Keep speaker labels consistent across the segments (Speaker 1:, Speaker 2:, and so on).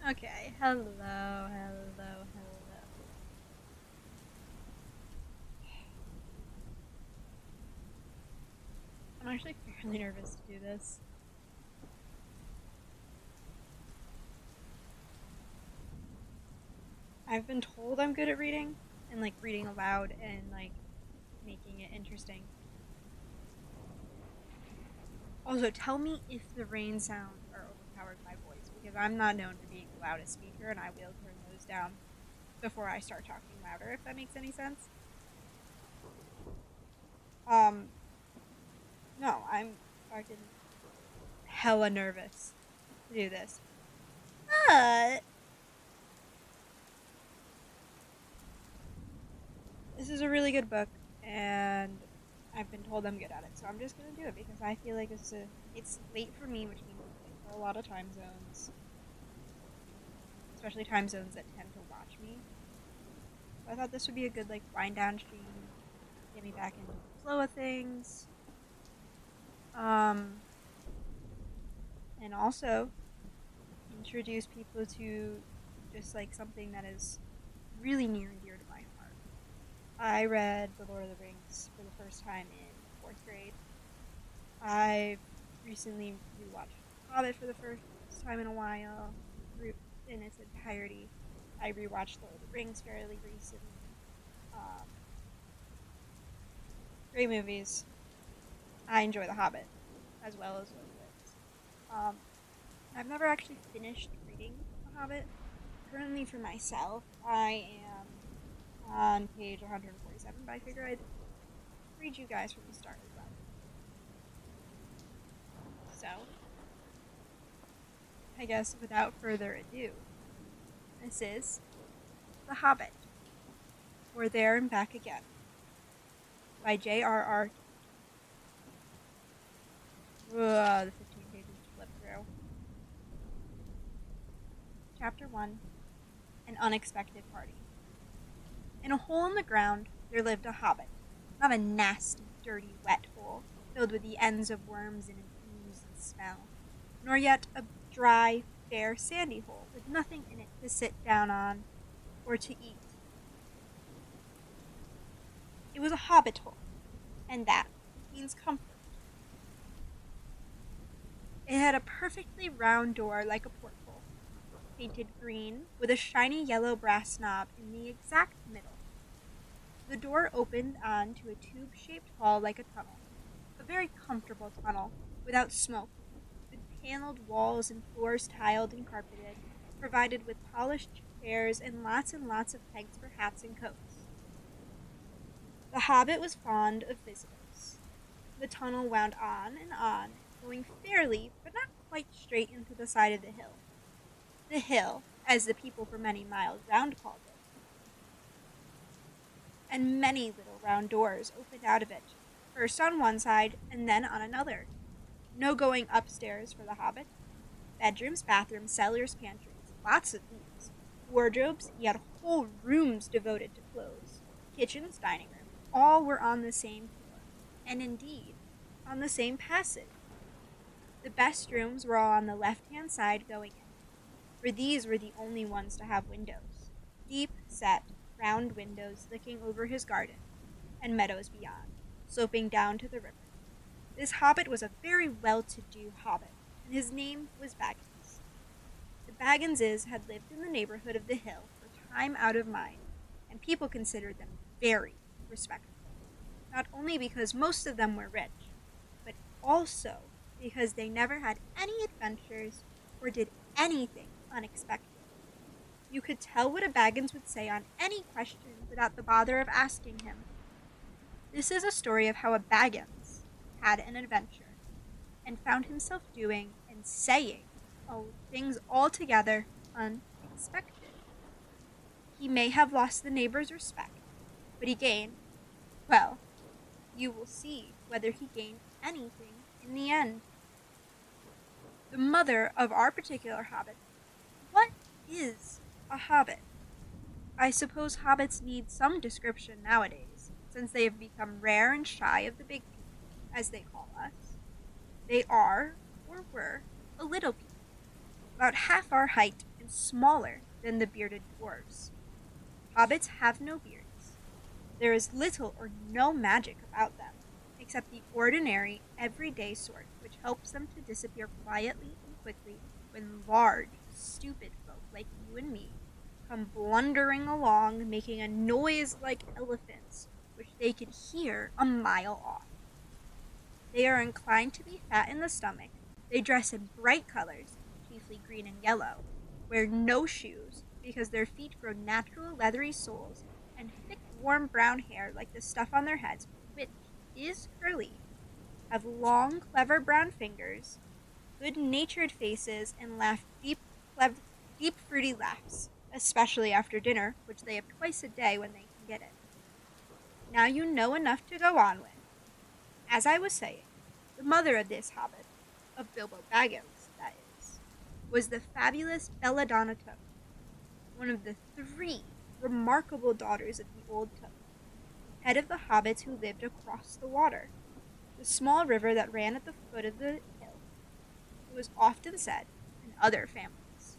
Speaker 1: Okay, hello, hello, hello. I'm actually fairly nervous to do this. I've been told I'm good at reading and like reading aloud and like making it interesting. Also, tell me if the rain sounds are overpowered by voice because I'm not known for being the loudest speaker and I will turn those down before I start talking louder if that makes any sense. Um no, I'm fucking hella nervous to do this. But this is a really good book, and I've been told I'm good at it, so I'm just gonna do it because I feel like it's late for me, which means it's late for a lot of time zones, especially time zones that tend to watch me. So I thought this would be a good like wind down stream, get me back into the flow of things, um, and also introduce people to just like something that is really near and dear to my heart. I read The Lord of the Rings for the first time in fourth grade. I've recently rewatched Hobbit for the first time in a while, in its entirety. I rewatched Lord of the Rings fairly recently. Um, Great movies. I enjoy The Hobbit as well as Lord of the Rings. Um, I've never actually finished reading The Hobbit. Currently, for myself, I am on page 147, but I figure I'd read you guys from the start as well. So, I guess without further ado, this is The Hobbit. We're There and Back Again by J.R.R. Ugh, the 15 pages to flip through. Chapter 1 An Unexpected Party. In a hole in the ground, there lived a hobbit. Not a nasty, dirty, wet hole, filled with the ends of worms and an oozy smell, nor yet a dry, bare, sandy hole with nothing in it to sit down on or to eat. It was a hobbit hole, and that means comfort. It had a perfectly round door like a porthole, painted green with a shiny yellow brass knob in the exact middle. The door opened on to a tube-shaped hall like a tunnel, a very comfortable tunnel, without smoke, with paneled walls and floors tiled and carpeted, provided with polished chairs and lots of pegs for hats and coats. The hobbit was fond of visitors. The tunnel wound on, going fairly, but not quite straight into the side of the hill. The hill, as the people for many miles round called it, and many little round doors opened out of it, first on one side and then on another. No going upstairs for the hobbit. Bedrooms, bathrooms, cellars, pantries, lots of these. Wardrobes, yet whole rooms devoted to clothes. Kitchens, dining room, all were on the same floor, and indeed, on the same passage. The best rooms were all on the left-hand side going in, for these were the only ones to have windows. Deep set, round windows looking over his garden, and meadows beyond, sloping down to the river. This hobbit was a very well-to-do hobbit, and his name was Baggins. The Bagginses had lived in the neighborhood of the hill for time out of mind, and people considered them very respectable, not only because most of them were rich, but also because they never had any adventures or did anything unexpected. You could tell what a Baggins would say on any question without the bother of asking him. This is a story of how a Baggins had an adventure and found himself doing and saying things altogether unexpected. He may have lost the neighbor's respect, but he gained, well, you will see whether he gained anything in the end. The mother of our particular hobbit. What is a hobbit? I suppose hobbits need some description nowadays, since they have become rare and shy of the big people, as they call us. They are, or were, a little people, about half our height and and smaller than the bearded dwarves. Hobbits have no beards. There is little or no magic about them, except the ordinary, everyday sort which helps them to disappear quietly and quickly when large, stupid folk like you and me come blundering along, making a noise like elephants, which they could hear a mile off. They are inclined to be fat in the stomach. They dress in bright colors, chiefly green and yellow, wear no shoes because their feet grow natural leathery soles, and thick, warm brown hair like the stuff on their heads, which is curly, have long, clever brown fingers, good-natured faces, and laugh deep, fruity laughs, especially after dinner, which they have twice a day when they can get it. Now you know enough to go on with. As I was saying, the mother of this hobbit, of Bilbo Baggins, that is, was the fabulous Belladonna Took, one of the 3 remarkable daughters of the old Took, head of the hobbits who lived across the water, the small river that ran at the foot of the hill. It was often said, in other families,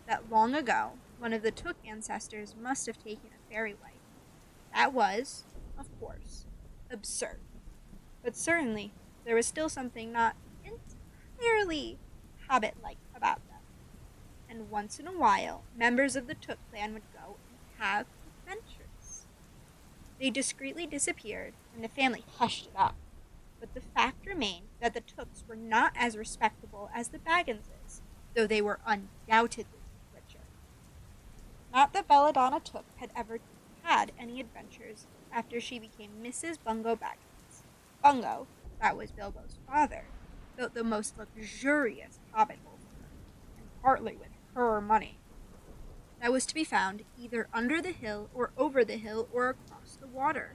Speaker 1: that long ago one of the Took ancestors must have taken a fairy wife. That was, of course, absurd. But certainly there was still something not entirely hobbit-like about them. And once in a while, members of the Took clan would go and have adventures. They discreetly disappeared, and the family hushed it up. But the fact remained that the Tooks were not as respectable as the Bagginses, though they were undoubtedly richer. Not that Belladonna Took had ever had any adventures after she became Mrs. Bungo Baggins. Bungo, that was Bilbo's father, built the most luxurious hobbit hole for her, and partly with her money. That was to be found either under the hill or over the hill or across the water.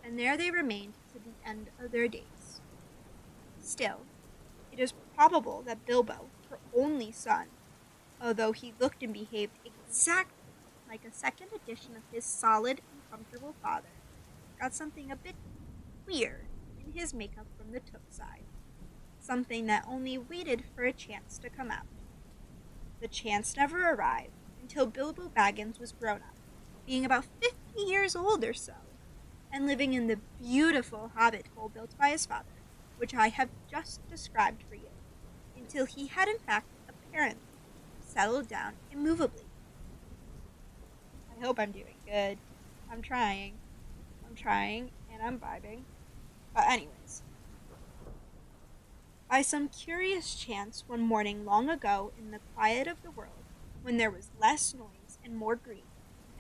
Speaker 1: And there they remained to the end of their days. Still, it is probable that Bilbo, her only son, although he looked and behaved exactly like a second edition of his solid and comfortable father, got something a bit queer in his makeup from the Took side, something that only waited for a chance to come out. The chance never arrived until Bilbo Baggins was grown up, being about 50 years old or so, and living in the beautiful hobbit hole built by his father, which I have just described for you, until he had in fact apparently settled down immovably. I hope I'm doing good. I'm trying, and I'm vibing. But anyways, by some curious chance one morning long ago in the quiet of the world, when there was less noise and more green,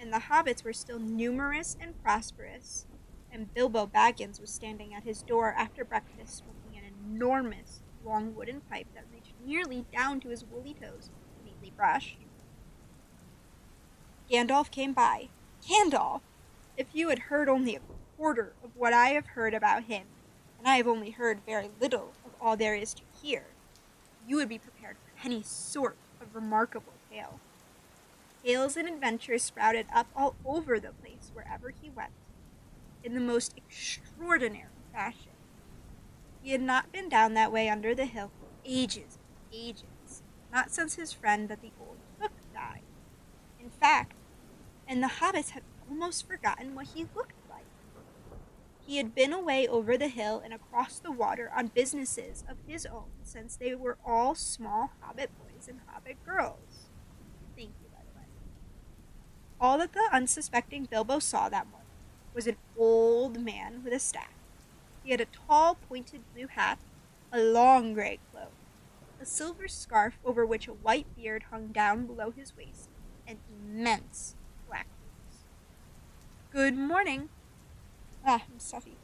Speaker 1: and the hobbits were still numerous and prosperous, and Bilbo Baggins was standing at his door after breakfast smoking an enormous, long wooden pipe that reached nearly down to his woolly toes, neatly brushed, Gandalf came by. Gandalf! If you had heard only a quarter of what I have heard about him, and I have only heard very little of all there is to hear, you would be prepared for any sort of remarkable tale. Tales and adventures sprouted up all over the place wherever he went, in the most extraordinary fashion. He had not been down that way under the hill for ages and ages, not since his friend that the old Took died. In fact, and the hobbits had almost forgotten what he looked like. He had been away over the hill and across the water on businesses of his own since they were all small hobbit boys and hobbit girls. Thank you, by the way. All that the unsuspecting Bilbo saw that morning was an old man with a staff. He had a tall, pointed blue hat, a long gray cloak, a silver scarf over which a white beard hung down below his waist, and immense black boots. "Good morning." I'm stuffy,"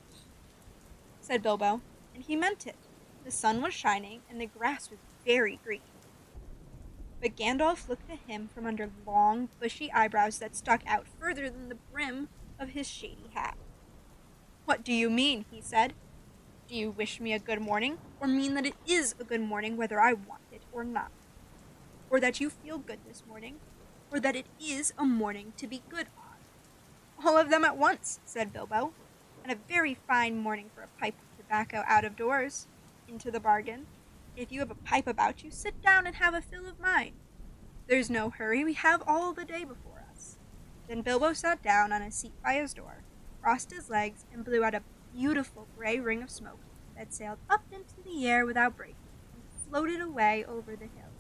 Speaker 1: said Bilbo, and he meant it. The sun was shining, and the grass was very green. But Gandalf looked at him from under long, bushy eyebrows that stuck out further than the brim of his shady hat. "What do you mean?" he said. "Do you wish me a good morning, or mean that it is a good morning whether I want it or not? Or that you feel good this morning, or that it is a morning to be good on?" "All of them at once," said Bilbo, "and a very fine morning for a pipe of tobacco out of doors, into the bargain. If you have a pipe about you, sit down and have a fill of mine." There's no hurry, we have all the day before us." Then Bilbo sat down on a seat by his door, crossed his legs, and blew out a beautiful grey ring of smoke that sailed up into the air without breaking and floated away over the hill.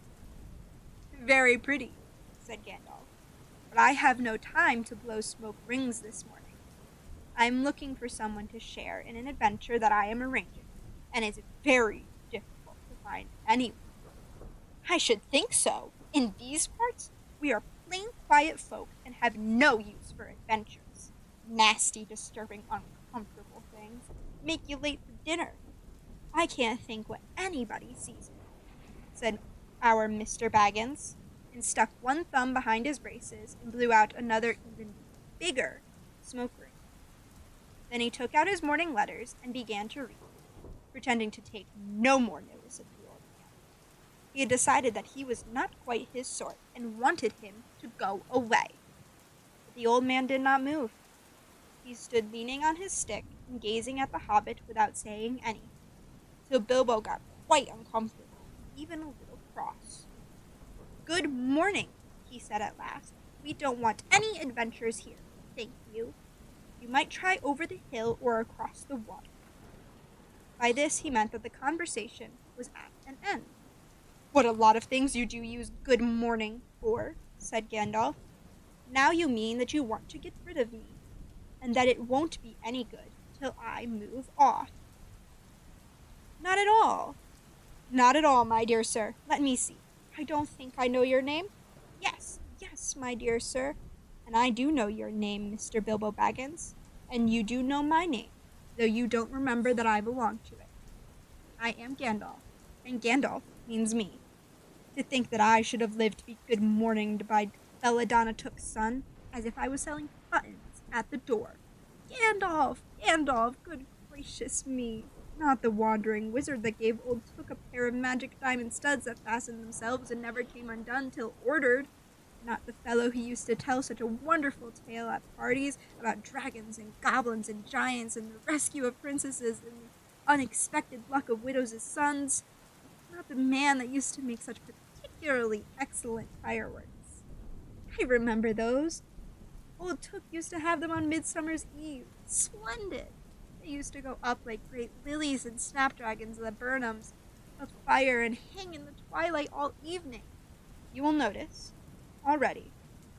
Speaker 1: "Very pretty," said Gandalf, "but I have no time to blow smoke rings this morning. I am looking for someone to share in an adventure that I am arranging, and it's very difficult to find anyone." "I should think so. In these parts, we are plain quiet folk and have no use for adventures. Nasty, disturbing, uncomfortable things make you late for dinner. I can't think what anybody sees in it," said our Mr. Baggins, and stuck one thumb behind his braces and blew out another even bigger smoke ring. Then he took out his morning letters and began to read, pretending to take no more notice of the old man. He had decided that he was not quite his sort and wanted him to go away. But the old man did not move. He stood leaning on his stick and gazing at the hobbit without saying anything, till Bilbo got quite uncomfortable and even a little cross. "Good morning," he said at last. "We don't want any adventures here, thank you. You might try over the hill or across the water." By this he meant that the conversation was at an end. "What a lot of things you do use 'good morning' for," said Gandalf. "Now you mean that you want to get rid of me, and that it won't be any good till I move off." "Not at all. Not at all, my dear sir. Let me see. I don't think I know your name. Yes, yes, my dear sir. And I do know your name, Mr. Bilbo Baggins. And you do know my name, though you don't remember that I belong to it. I am Gandalf, and Gandalf means me. To think that I should have lived to be good morninged by Belladonna Took's son, as if I was selling buttons at the door. Gandalf! Gandalf! Good gracious me! Not the wandering wizard that gave old Took a pair of magic diamond studs that fastened themselves and never came undone till ordered. Not the fellow who used to tell such a wonderful tale at parties about dragons and goblins and giants and the rescue of princesses and the unexpected luck of widows' sons. Not the man that used to make such particularly excellent fireworks. I remember those. Old Took used to have them on Midsummer's Eve. Splendid! They used to go up like great lilies and snapdragons of the Burnhams of fire and hang in the twilight all evening. You will notice, already,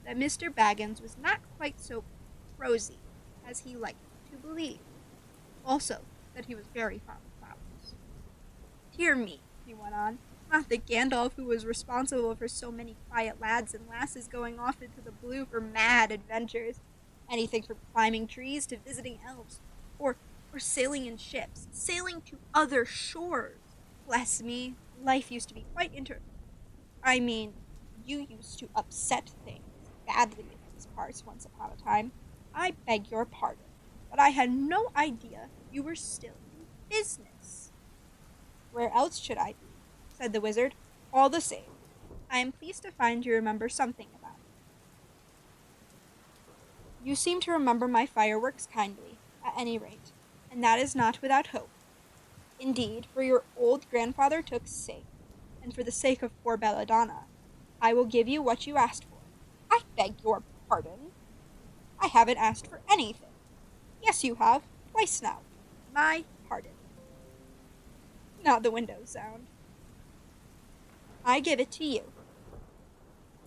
Speaker 1: that Mr. Baggins was not quite so prosy as he liked to believe. Also, that he was very fond of flowers. Dear me, he went on, not the Gandalf who was responsible for so many quiet lads and lasses going off into the blue for mad adventures, anything from climbing trees to visiting elves, or sailing in ships, sailing to other shores. Bless me, life used to be quite you used to upset things badly in these parts once upon a time. I beg your pardon, but I had no idea you were still in business." "Where else should I be?" said the wizard. "All the same, I am pleased to find you remember something about me. You seem to remember my fireworks kindly, at any rate, and that is not without hope. Indeed, for your old grandfather Took's sake, and for the sake of poor Belladonna, I will give you what you asked for." "I beg your pardon. I haven't asked for anything." "Yes, you have, twice now. My pardon." Not the window sound. "I give it to you.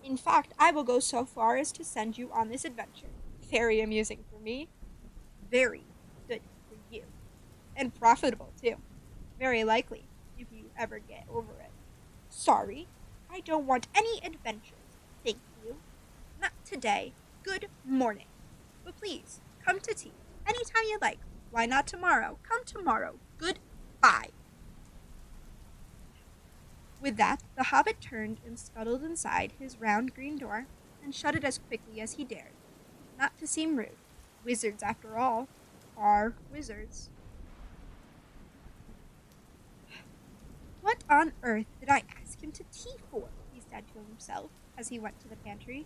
Speaker 1: In fact, I will go so far as to send you on this adventure. Very amusing for me. Very good for you. And profitable, too. Very likely, if you ever get over it. Sorry, I don't want any adventures, thank you. Not today. Good morning. But please, come to tea. Any time you like. Why not tomorrow? Come tomorrow. Goodbye." With that, the hobbit turned and scuttled inside his round green door, and shut it as quickly as he dared. Not to seem rude. Wizards, after all, are wizards. "What on earth did I ask him to tea for?" he said to himself as he went to the pantry.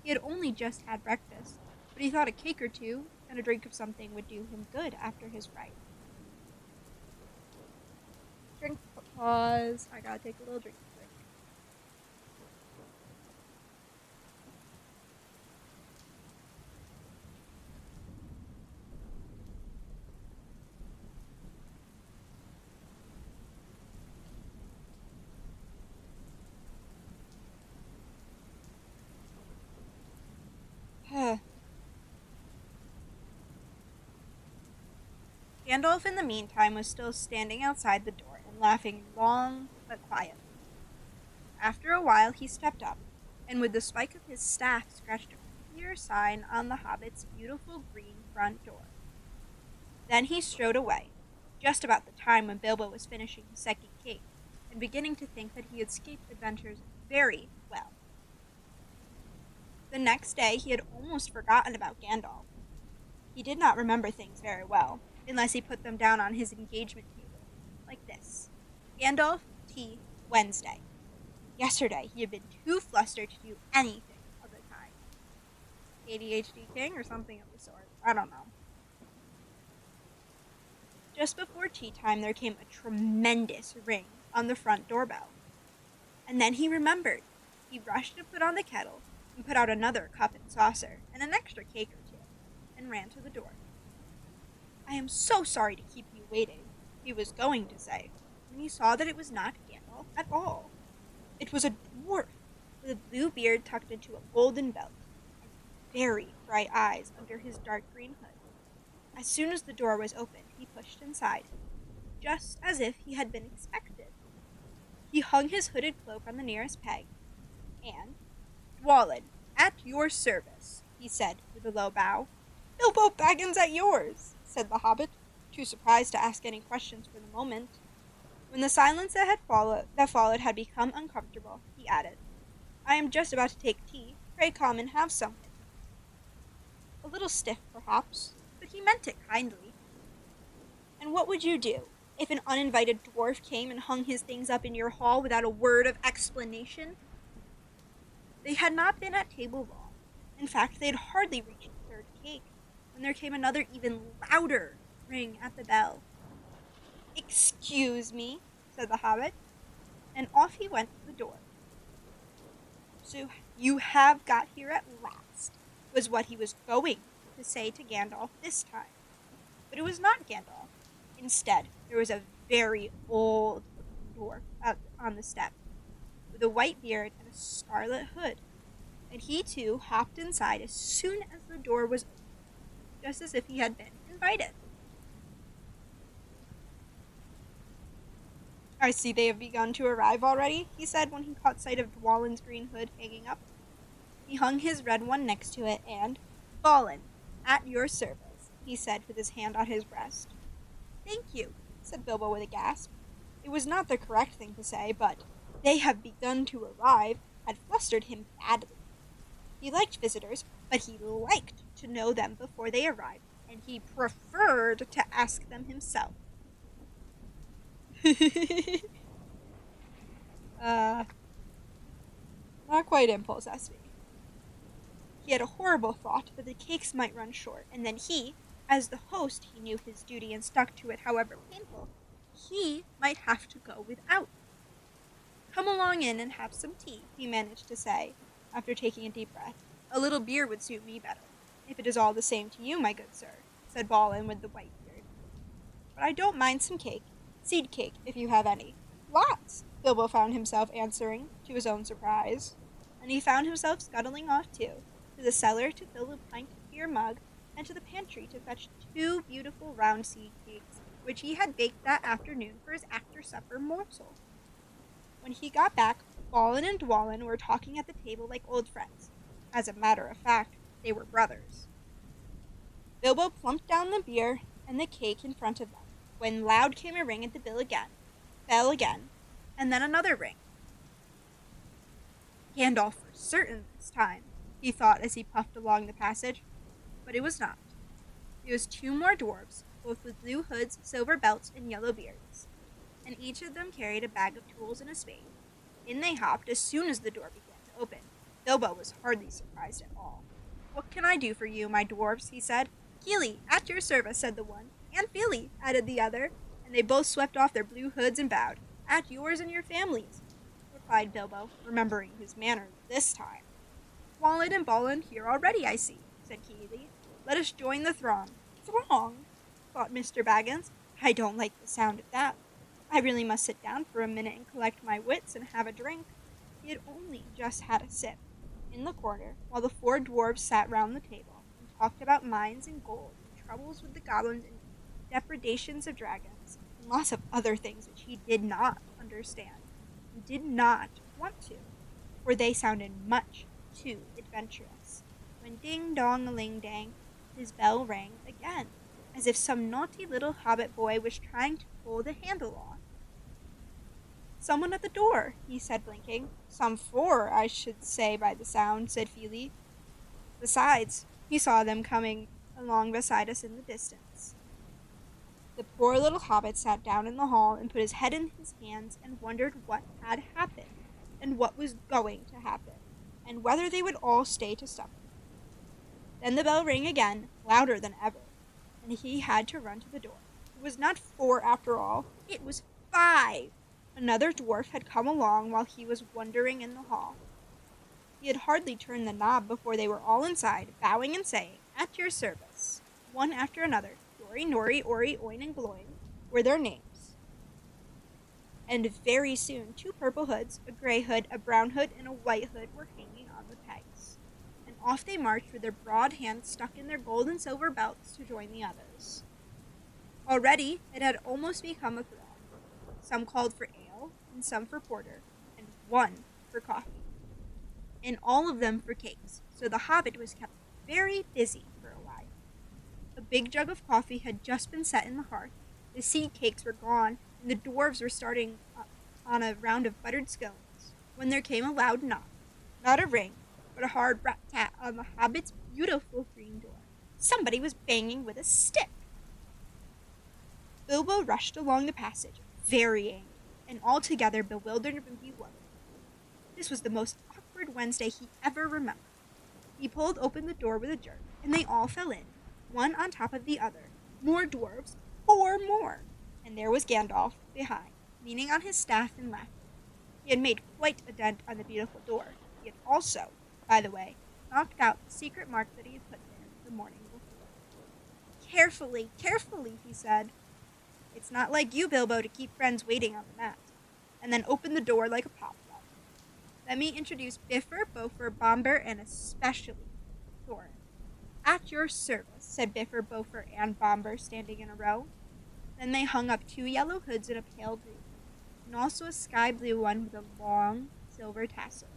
Speaker 1: He had only just had breakfast, but he thought a cake or two and a drink of something would do him good after his fright. Drink pause. I gotta take a little drink. Gandalf, in the meantime, was still standing outside the door and laughing long but quietly. After a while, he stepped up, and with the spike of his staff scratched a clear sign on the hobbit's beautiful green front door. Then he strode away, just about the time when Bilbo was finishing his second cake, and beginning to think that he had escaped adventures very well. The next day, he had almost forgotten about Gandalf. He did not remember things very well, unless he put them down on his engagement table, like this: Gandalf, Tea, Wednesday. Yesterday, he had been too flustered to do anything of the kind. ADHD king or something of the sort. I don't know. Just before tea time, there came a tremendous ring on the front doorbell. And then he remembered. He rushed to put on the kettle and put out another cup and saucer and an extra cake or two, and ran to the door. "I am so sorry to keep you waiting," he was going to say, when he saw that it was not Gandalf at all. It was a dwarf, with a blue beard tucked into a golden belt, and very bright eyes under his dark green hood. As soon as the door was opened, he pushed inside, just as if he had been expected. He hung his hooded cloak on the nearest peg, and, "Dwalin, at your service," he said with a low bow. "Bilbo Baggins at yours," said the hobbit, too surprised to ask any questions for the moment. When the silence that followed had become uncomfortable, he added, "I am just about to take tea. Pray come and have some with me." A little stiff, perhaps, but he meant it kindly. "And what would you do if an uninvited dwarf came and hung his things up in your hall without a word of explanation?" They had not been at table long. In fact, they had hardly reached the third cake when there came another even louder ring at the bell. "Excuse me," said the hobbit, and off he went to the door. "So you have got here at last," was what he was going to say to Gandalf this time. But it was not Gandalf. Instead, there was a very old-looking dwarf on the step, with a white beard and a scarlet hood, and he too hopped inside as soon as the door was opened, just as if he had been invited. "I see they have begun to arrive already," he said when he caught sight of Dwalin's green hood hanging up. He hung his red one next to it, and, "Dwalin, at your service," he said with his hand on his breast. "Thank you," said Bilbo with a gasp. It was not the correct thing to say, but "they have begun to arrive" had flustered him badly. He liked visitors, but he liked to know them before they arrived, and he preferred to ask them himself. Not quite impulse SV. He had a horrible thought that the cakes might run short, and then he, as the host, he knew his duty and stuck to it however painful, he might have to go without. "Come along in and have some tea," he managed to say, after taking a deep breath. "A little beer would suit me better, if it is all the same to you, my good sir," said Balin with the white beard. "But I don't mind some cake. Seed cake, if you have any." "Lots," Bilbo found himself answering, to his own surprise. And he found himself scuttling off, too, to the cellar to fill a pint beer mug, and to the pantry to fetch 2 beautiful round seed cakes, which he had baked that afternoon for his after-supper morsel. When he got back, Balin and Dwalin were talking at the table like old friends. As a matter of fact, they were brothers. Bilbo plumped down the beer and the cake in front of them, when loud came a ring at the bell again, and then another ring. Gandalf for certain this time, he thought as he puffed along the passage, but it was not. It was 2 more dwarves, both with blue hoods, silver belts, and yellow beards, and each of them carried a bag of tools and a spade. In they hopped as soon as the door began to open. Bilbo was hardly surprised at all. "What can I do for you, my dwarves?" he said. "Kili, at your service," said the one. "And Fili," added the other, and they both swept off their blue hoods and bowed. "At yours and your families," replied Bilbo, remembering his manners this time. "Dwalin and Balin here already, I see," said Kili. "Let us join the throng." "Throng?" thought Mr. Baggins. "I don't like the sound of that. I really must sit down for a minute and collect my wits and have a drink." He had only just had a sip, in the corner, while the 4 dwarves sat round the table and talked about mines and gold and troubles with the goblins and depredations of dragons, and lots of other things which he did not understand and did not want to, for they sounded much too adventurous. When ding-dong-a-ling-dang, his bell rang again, as if some naughty little hobbit boy was trying to pull the handle off. "Someone at the door," he said, blinking. "Some four, I should say by the sound," said Feely. "Besides, he saw them coming along beside us in the distance." The poor little hobbit sat down in the hall and put his head in his hands and wondered what had happened, and what was going to happen, and whether they would all stay to supper. Then the bell rang again, louder than ever, and he had to run to the door. It was not four after all, it was five! Another dwarf had come along while he was wandering in the hall. He had hardly turned the knob before they were all inside, bowing and saying, "At your service." One after another, Dory, Nori, Ori, Oin, and Gloin were their names. And very soon 2 purple hoods, a gray hood, a brown hood, and a white hood were hanging on the pegs. And off they marched with their broad hands stuck in their gold and silver belts to join the others. Already it had almost become a throng. Some called for ale, and some for porter, and one for coffee, and all of them for cakes, so the hobbit was kept very busy for a while. A big jug of coffee had just been set in the hearth, the seed cakes were gone, and the dwarves were starting on a round of buttered scones, when there came a loud knock. Not a ring, but a hard rat-tat on the hobbit's beautiful green door. Somebody was banging with a stick. Bilbo rushed along the passage, very angry, and altogether bewildered and bewildered. This was the most awkward Wednesday he ever remembered. He pulled open the door with a jerk, and they all fell in, one on top of the other. More dwarves, 4 more! And there was Gandalf, behind, leaning on his staff and laughing. He had made quite a dent on the beautiful door. He had also, by the way, knocked out the secret mark that he had put there the morning before. "Carefully, carefully," he said. "It's not like you, Bilbo, to keep friends waiting on the mat," and then opened the door like a pop-up. "Let me introduce Bifur, Bofur, Bomber, and especially Thorin." "At your service," said Bifur, Bofur, and Bomber, standing in a row. Then they hung up 2 yellow hoods and a pale blue, and also a sky blue one with a long silver tassel.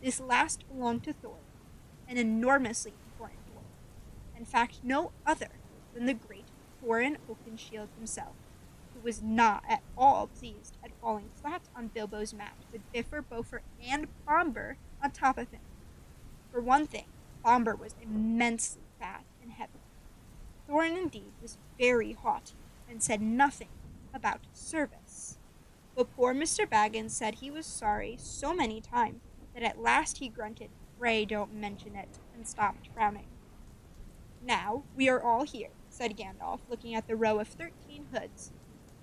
Speaker 1: This last belonged to Thorin, an enormously important dwarf. In fact, no other than the great Thorin Oakenshield himself, who was not at all pleased at falling flat on Bilbo's mat with Bifur, Bofur, and Bomber on top of him. For one thing, Bomber was immensely fat and heavy. Thorin, indeed, was very haughty, and said nothing about service. But poor Mr. Baggins said he was sorry so many times that at last he grunted, "Pray don't mention it," and stopped frowning. "Now we are all here," said Gandalf, looking at the row of 13 hoods,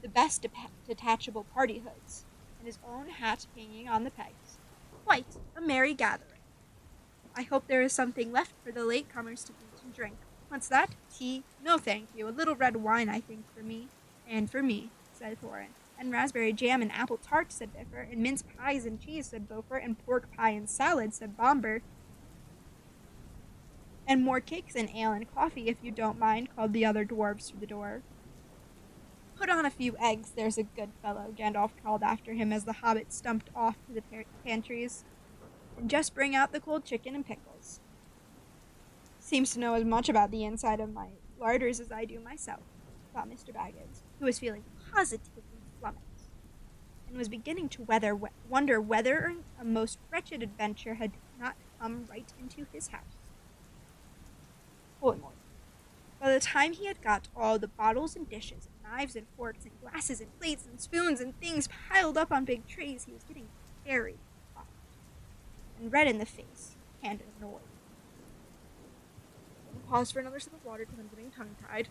Speaker 1: the best detachable party hoods, and his own hat hanging on the pegs. "Quite a merry gathering. I hope there is something left for the latecomers to eat and drink. What's that? Tea? No, thank you. A little red wine, I think, for me." "And for me," said Thorin. "And raspberry jam and apple tart," said Bifur. "And mince pies and cheese," said Bofur. "And pork pie and salad," said Bomber. "And more cakes and ale and coffee, if you don't mind," called the other dwarves through the door. "Put on a few eggs, there's a good fellow," Gandalf called after him as the hobbit stumped off to the pantries. "And just bring out the cold chicken and pickles." "Seems to know as much about the inside of my larders as I do myself," thought Mr. Baggins, who was feeling positively flummoxed, and was beginning to wonder whether a most wretched adventure had not come right into his house. Holy moly. By the time he had got all the bottles and dishes and knives and forks and glasses and plates and spoons and things piled up on big trays, he was getting very hot and red in the face and annoyed. I'm gonna pause for another sip of water because I'm getting tongue-tied.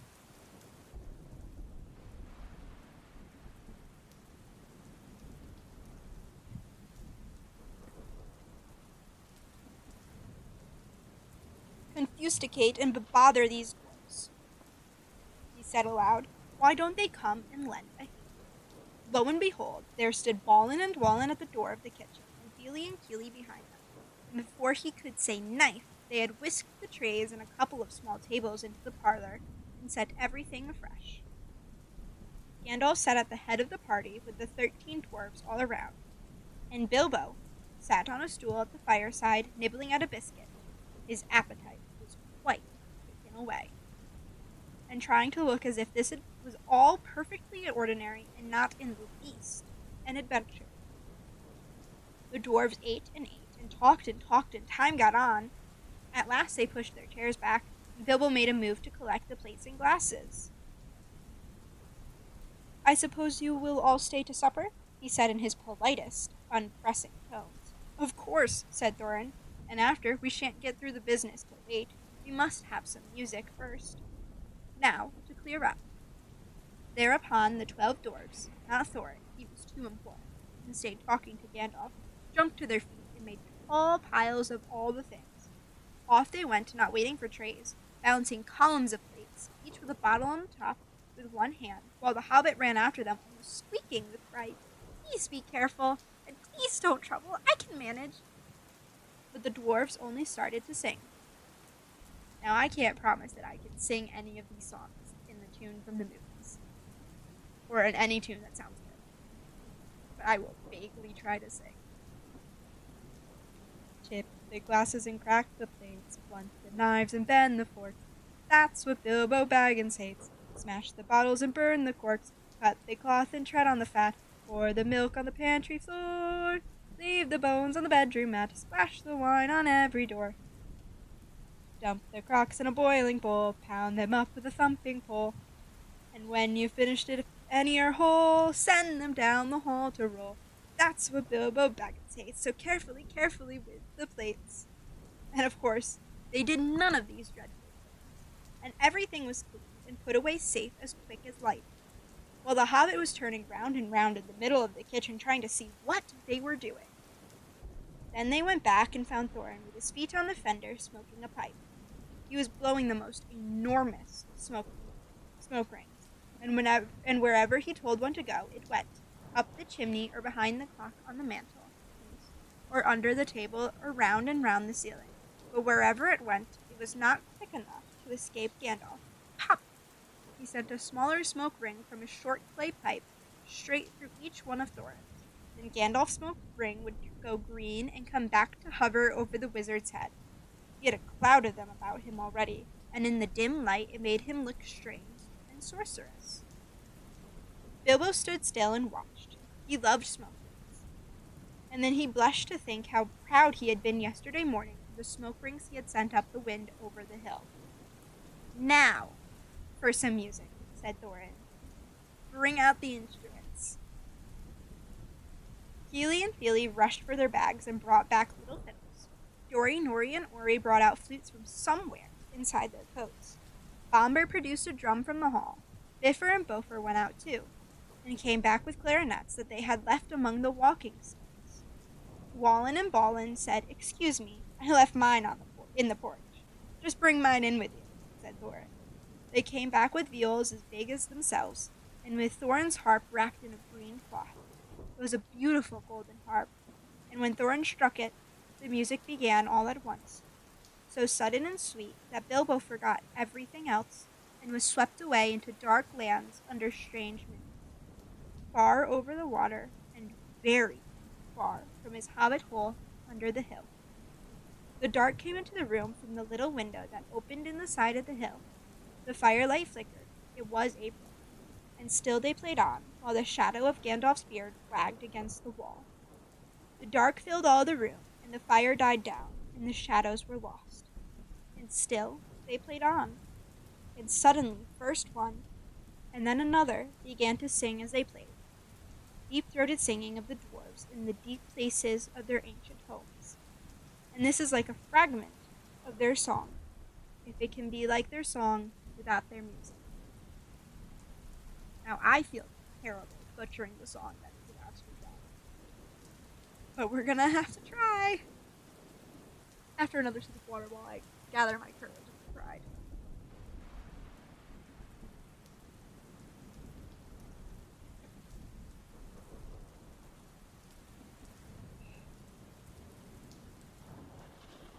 Speaker 1: "Confusticate and bother these dwarfs," he said aloud. "Why don't they come and lend a hand?" Lo and behold, there stood Balin and Dwalin at the door of the kitchen, and Feely and Keely behind them. And before he could say knife, they had whisked the trays and a couple of small tables into the parlor, and set everything afresh. Gandalf sat at the head of the party with the 13 dwarves all around, and Bilbo sat on a stool at the fireside, nibbling at a biscuit. His appetite was quite taken away, and trying to look as if this was all perfectly ordinary and not in the least an adventure. The dwarves ate and talked and talked, and time got on. At last they pushed their chairs back, and Bilbo made a move to collect the plates and glasses. "I suppose you will all stay to supper?" he said in his politest, unpressing tones. "Of course," said Thorin, "and after, we shan't get through the business till 8. We must have some music first. Now, to clear up." Thereupon the 12 dwarves, not Thorin, he was too important, and stayed talking to Gandalf, jumped to their feet and made tall piles of all the things. Off they went, not waiting for trays, balancing columns of plates, each with a bottle on the top, with one hand, while the hobbit ran after them, almost squeaking with fright. "Please be careful, and please don't trouble. I can manage." But the dwarves only started to sing. Now, I can't promise that I can sing any of these songs in the tune from the movies, or in any tune that sounds good, but I will vaguely try to sing. Chip the glasses and crack the plates, blunt the knives and bend the forks. That's what Bilbo Baggins hates. Smash the bottles and burn the corks. Cut the cloth and tread on the fat. Pour the milk on the pantry floor. Leave the bones on the bedroom mat. Splash the wine on every door. Dump the crocks in a boiling bowl. Pound them up with a thumping pole. And when you've finished it, if any are whole, send them down the hall to roll. That's what Bilbo Baggins hates, so carefully, carefully with the plates. And of course, they did none of these dreadful things, and everything was cleaned and put away safe as quick as light, while the hobbit was turning round and round in the middle of the kitchen trying to see what they were doing. Then they went back and found Thorin with his feet on the fender smoking a pipe. He was blowing the most enormous smoke rings, and wherever he told one to go, it went, up the chimney or behind the clock on the mantel piece, or under the table, or round and round the ceiling. But wherever it went, it was not quick enough to escape Gandalf. Pop! He sent a smaller smoke ring from his short clay pipe straight through each one of Thorin's. Then Gandalf's smoke ring would go green and come back to hover over the wizard's head. He had a cloud of them about him already, and in the dim light it made him look strange and sorcerous. Bilbo stood still and watched. He loved smoke rings. And then he blushed to think how proud he had been yesterday morning of the smoke rings he had sent up the wind over the hill. "Now, for some music," said Thorin. "Bring out the instruments." Keely and Feely rushed for their bags and brought back little fiddles. Dori, Nori, and Ori brought out flutes from somewhere inside their coats. Bomber produced a drum from the hall. Biffer and Bofer went out too, and came back with clarinets that they had left among the walking sticks. Wallen and Ballin said, "Excuse me, I left mine in the porch. Just bring mine in with you," said Thorin. They came back with viols as big as themselves, and with Thorin's harp wrapped in a green cloth. It was a beautiful golden harp, and when Thorin struck it, the music began all at once, so sudden and sweet that Bilbo forgot everything else and was swept away into dark lands under strange moons, far over the water and very far from his hobbit hole under the hill. The dark came into the room from the little window that opened in the side of the hill. The firelight flickered. It was April, and still they played on, while the shadow of Gandalf's beard flagged against the wall. The dark filled all the room, and the fire died down, and the shadows were lost. And still they played on. And suddenly first one, and then another, began to sing as they played, deep-throated singing of the dwarves in the deep places of their ancient homes. And this is like a fragment of their song, if it can be like their song without their music. Now, I feel terrible butchering the song that is about to be done, but we're gonna have to try. After another sip of water while I gather my courage and pride.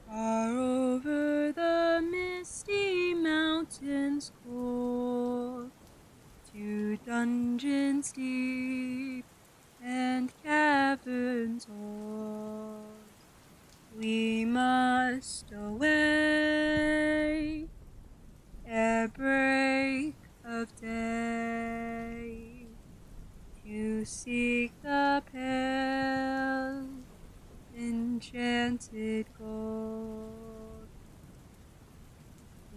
Speaker 1: Far over the misty mountains cold, To dungeons deep and caverns old we must away ere break of day to seek the pale enchanted gold.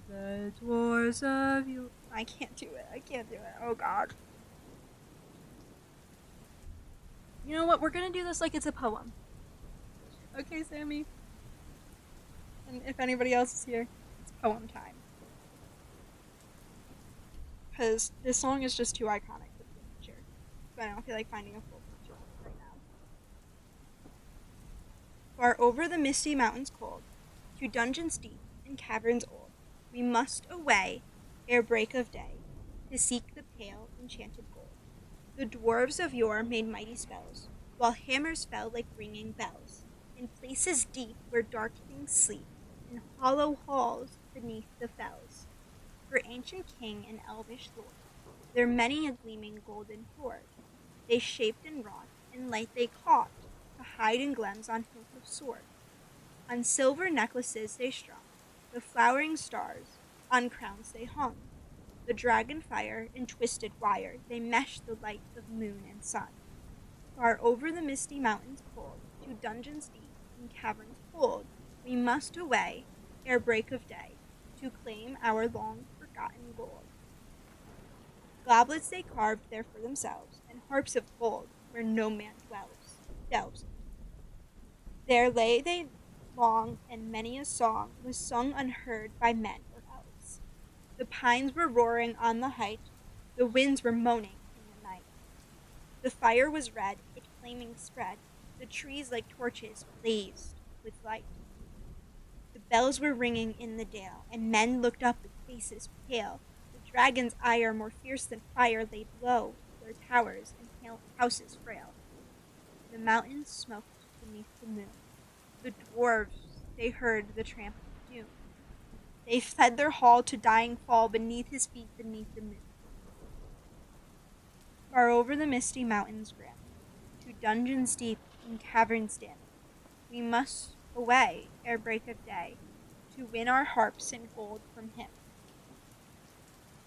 Speaker 1: The dwarves of you. I can't do it. I can't do it. Oh God. You know what? We're gonna do this like it's a poem. Okay, Sammy. And if anybody else is here, it's poem time. Because this song is just too iconic for the picture. So I don't feel like finding a full picture of it right now. Far over the misty mountains cold, to dungeons deep and caverns old, we must away ere break of day to seek the pale enchanted gold. The dwarves of yore made mighty spells, while hammers fell like ringing bells, in places deep where dark things sleep, in hollow halls beneath the fells. For ancient king and elvish lord, there many a gleaming golden hoard, they shaped and wrought, and light they caught, to hide in glens on hilt of sword. On silver necklaces they strung the flowering stars, on crowns they hung. The dragon fire in twisted wire they meshed the light of moon and sun. Far over the misty mountains cold, to dungeons deep and caverns cold, we must away ere break of day to claim our long forgotten gold. Goblets they carved there for themselves, and harps of gold where no man delves. There lay they long, and many a song was sung unheard by men or elves. The pines were roaring on the height, the winds were moaning in the night. The fire was red, it flaming spread, the trees like torches blazed with light. The bells were ringing in the dale, and men looked up with faces pale. The dragon's ire, more fierce than fire, laid low their towers and houses frail. The mountains smoked beneath the moon. The dwarves, they heard the tramp of doom. They fled their hall to dying fall beneath his feet beneath the moon. Far over the misty mountains grim, to dungeons deep and caverns dim, we must away ere break of day to win our harps and gold from him.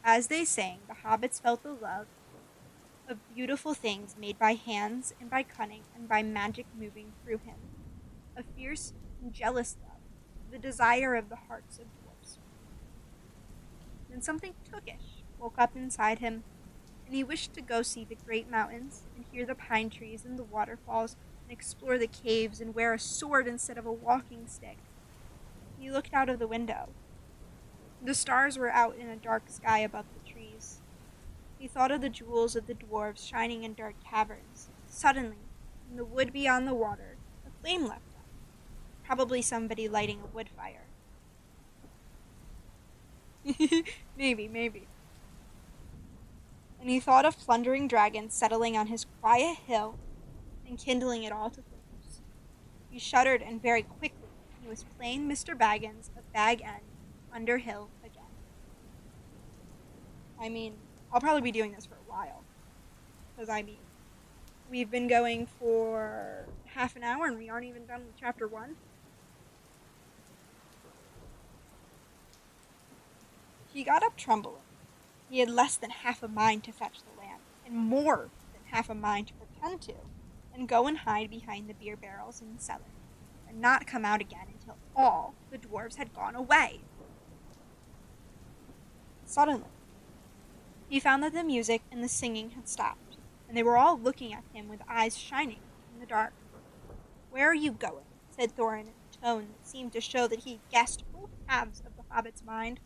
Speaker 1: As they sang, the hobbits felt the love of beautiful things made by hands and by cunning and by magic moving through him. A fierce and jealous love, the desire of the hearts of dwarfs. Then something tookish woke up inside him, and he wished to go see the great mountains and hear the pine trees and the waterfalls and explore the caves and wear a sword instead of a walking stick. He looked out of the window. The stars were out in a dark sky above the trees. He thought of the jewels of the dwarves shining in dark caverns. Suddenly, in the wood beyond the water, a flame leapt up. Probably somebody lighting a wood fire. Maybe. And he thought of plundering dragons settling on his quiet hill and kindling it all to flames. He shuddered, and very quickly he was plain Mr. Baggins of Bag End under hill again. I mean, I'll probably be doing this for a while. Because, we've been going for half an hour and we aren't even done with chapter 1. He got up trembling. He had less than half a mind to fetch the lamp, and more than half a mind to pretend to, and go and hide behind the beer barrels in the cellar, and not come out again until all the dwarves had gone away. Suddenly, he found that the music and the singing had stopped, and they were all looking at him with eyes shining in the dark. "Where are you going?" said Thorin in a tone that seemed to show that he guessed both halves of the hobbit's mind.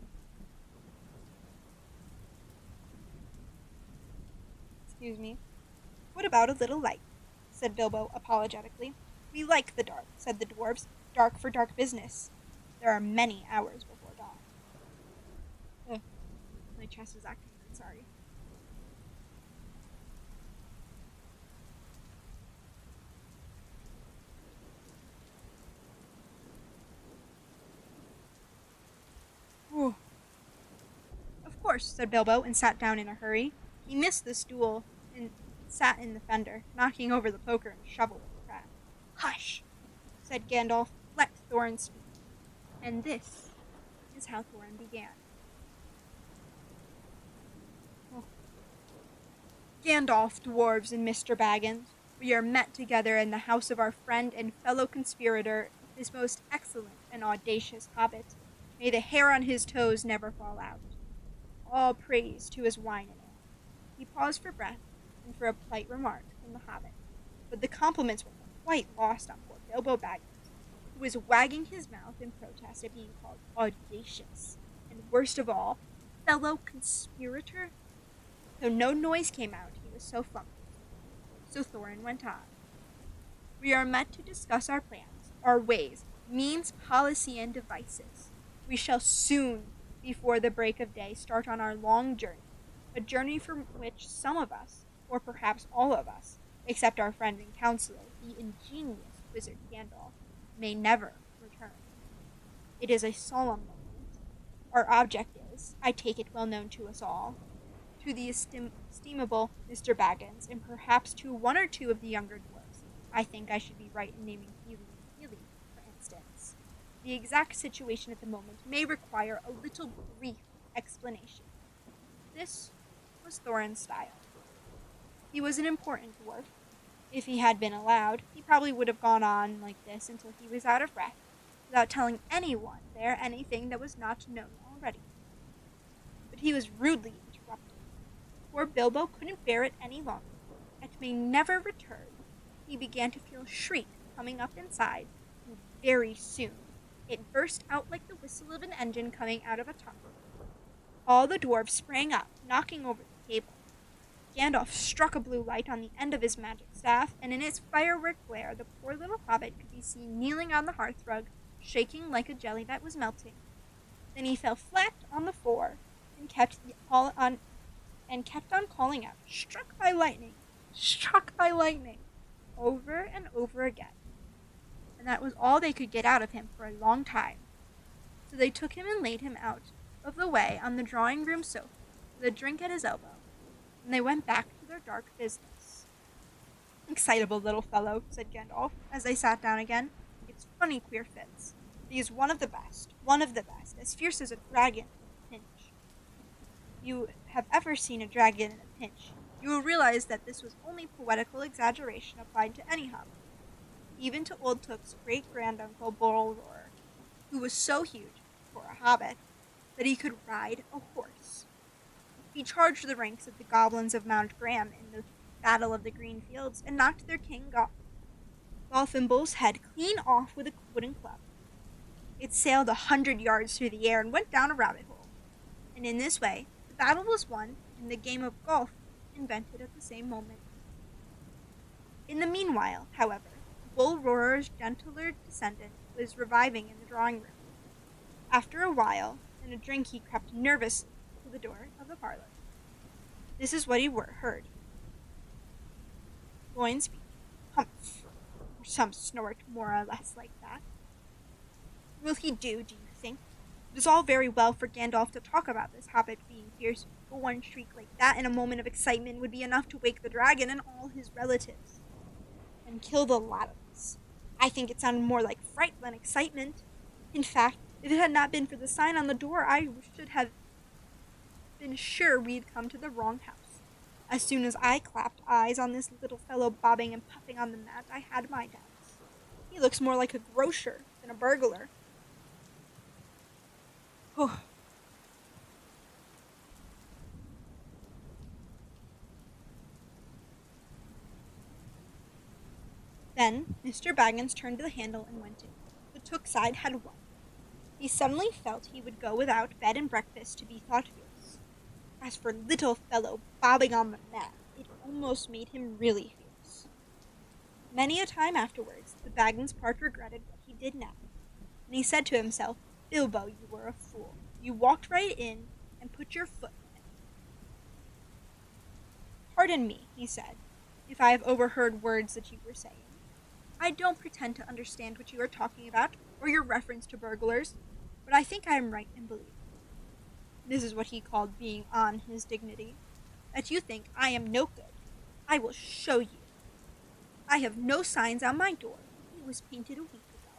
Speaker 1: "Excuse me. What about a little light?" said Bilbo apologetically. "We like the dark," said the dwarves. "Dark for dark business. There are many hours before dawn." Ugh, my chest is acting weird, sorry. Whew. "Of course," said Bilbo, and sat down in a hurry. He missed the stool and sat in the fender, knocking over the poker and shovel with a crash. "Hush!" said Gandalf. "Let Thorin speak." And this is how Thorin began. Oh. "Gandalf, dwarves, and Mr. Baggins, we are met together in the house of our friend and fellow conspirator, this most excellent and audacious hobbit. May the hair on his toes never fall out. All praise to his wine and ale." He paused for breath and for a polite remark from the hobbit, but the compliments were quite lost on poor Bilbo Baggins, who was wagging his mouth in protest at being called audacious, and worst of all, fellow conspirator. Though no noise came out, he was so flummoxed. So Thorin went on. "We are met to discuss our plans, our ways, means, policy, and devices. We shall soon, before the break of day, start on our long journey, a journey from which some of us, or perhaps all of us, except our friend and counselor, the ingenious wizard Gandalf, may never return. It is a solemn moment. Our object is, I take it well known to us all, to the estimable Mr. Baggins, and perhaps to one or two of the younger dwarfs. I think I should be right in naming Healy and Keely, for instance. The exact situation at the moment may require a little brief explanation." This was Thorin's style. He was an important dwarf. If he had been allowed, he probably would have gone on like this until he was out of breath, without telling anyone there anything that was not known already. But he was rudely interrupted. Poor Bilbo couldn't bear it any longer. It may never return. He began to feel a shriek coming up inside, and very soon it burst out like the whistle of an engine coming out of a tunnel. All the dwarves sprang up, knocking over the table. Gandalf struck a blue light on the end of his magic staff, and in its firework glare the poor little hobbit could be seen kneeling on the hearthrug, shaking like a jelly that was melting. Then he fell flat on the floor and kept on calling out, "Struck by lightning! Struck by lightning!" over and over again. And that was all they could get out of him for a long time. So they took him and laid him out of the way on the drawing-room sofa, with a drink at his elbow, and they went back to their dark business. "Excitable little fellow," said Gandalf, as they sat down again. "It's funny queer fits. But he's one of the best, as fierce as a dragon in a pinch. You have ever seen a dragon in a pinch, you will realize that this was only poetical exaggeration applied to any hobbit, even to Old Took's great-granduncle Bolroer, who was so huge, for a hobbit, that he could ride a horse. He charged the ranks of the goblins of Mount Graham in the Battle of the Green Fields, and knocked their king Golfimble's head clean off with a wooden club. It sailed 100 yards through the air and went down a rabbit hole. And in this way, the battle was won, and the game of golf invented at the same moment. In the meanwhile, however, Bull Roarer's gentler descendant was reviving in the drawing-room. After a while, and a drink, he crept nervously to the door of the parlor. This is what he heard. Gloin speak. Humph, or some snort more or less like that. Will he do you think? It is all very well for Gandalf to talk about this hobbit being fierce, but one shriek like that in a moment of excitement would be enough to wake the dragon and all his relatives, and kill the lot of us. I think it sounded more like fright than excitement. In fact, if it had not been for the sign on the door, I should have been sure we'd come to the wrong house. As soon as I clapped eyes on this little fellow bobbing and puffing on the mat, I had my doubts. He looks more like a grocer than a burglar. Oh. Then Mr. Baggins turned to the handle and went in. The Took side had won. He suddenly felt he would go without bed and breakfast to be thought fierce. As for little fellow bobbing on the mat, it almost made him really fierce. Many a time afterwards, the Baggins part regretted what he did now, and he said to himself, "Bilbo, you were a fool. You walked right in and put your foot in it." "Pardon me," he said, "if I have overheard words that you were saying. I don't pretend to understand what you are talking about, or your reference to burglars, but I think I am right in believing." This is what he called being on his dignity. that you think I am no good. I will show you. I have no signs on my door. It was painted a week ago,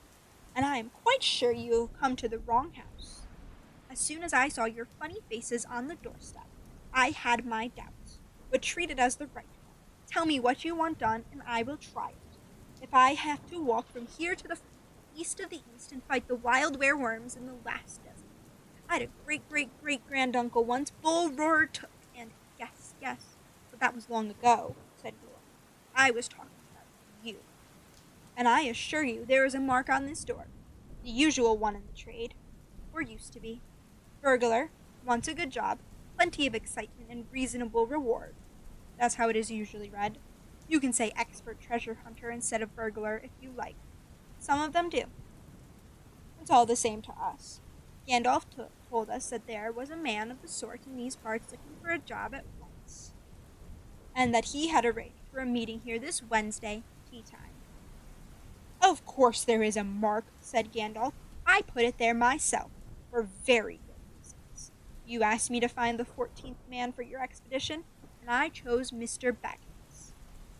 Speaker 1: and I am quite sure you have come to the wrong house. As soon as I saw your funny faces on the doorstep, I had my doubts, but treat it as the right one. Tell me what you want done, and I will try it. If I have to walk from here to the east of the east and fight the wild wereworms in the last desert. I had a great-great-great-granduncle once Bull Roarer took, and yes, but that was long ago, said Glory. I was talking about you. And I assure you there is a mark on this door, the usual one in the trade, or used to be. Burglar, wants a good job, plenty of excitement, and reasonable reward. That's how it is usually read. You can say expert treasure hunter instead of burglar if you like. Some of them do. It's all the same to us. Gandalf told us that there was a man of the sort in these parts looking for a job at once, and that he had arranged for a meeting here this Wednesday, tea time. Of course there is a mark, said Gandalf. I put it there myself, for very good reasons. You asked me to find the 14th man for your expedition, and I chose Mr. Baggins.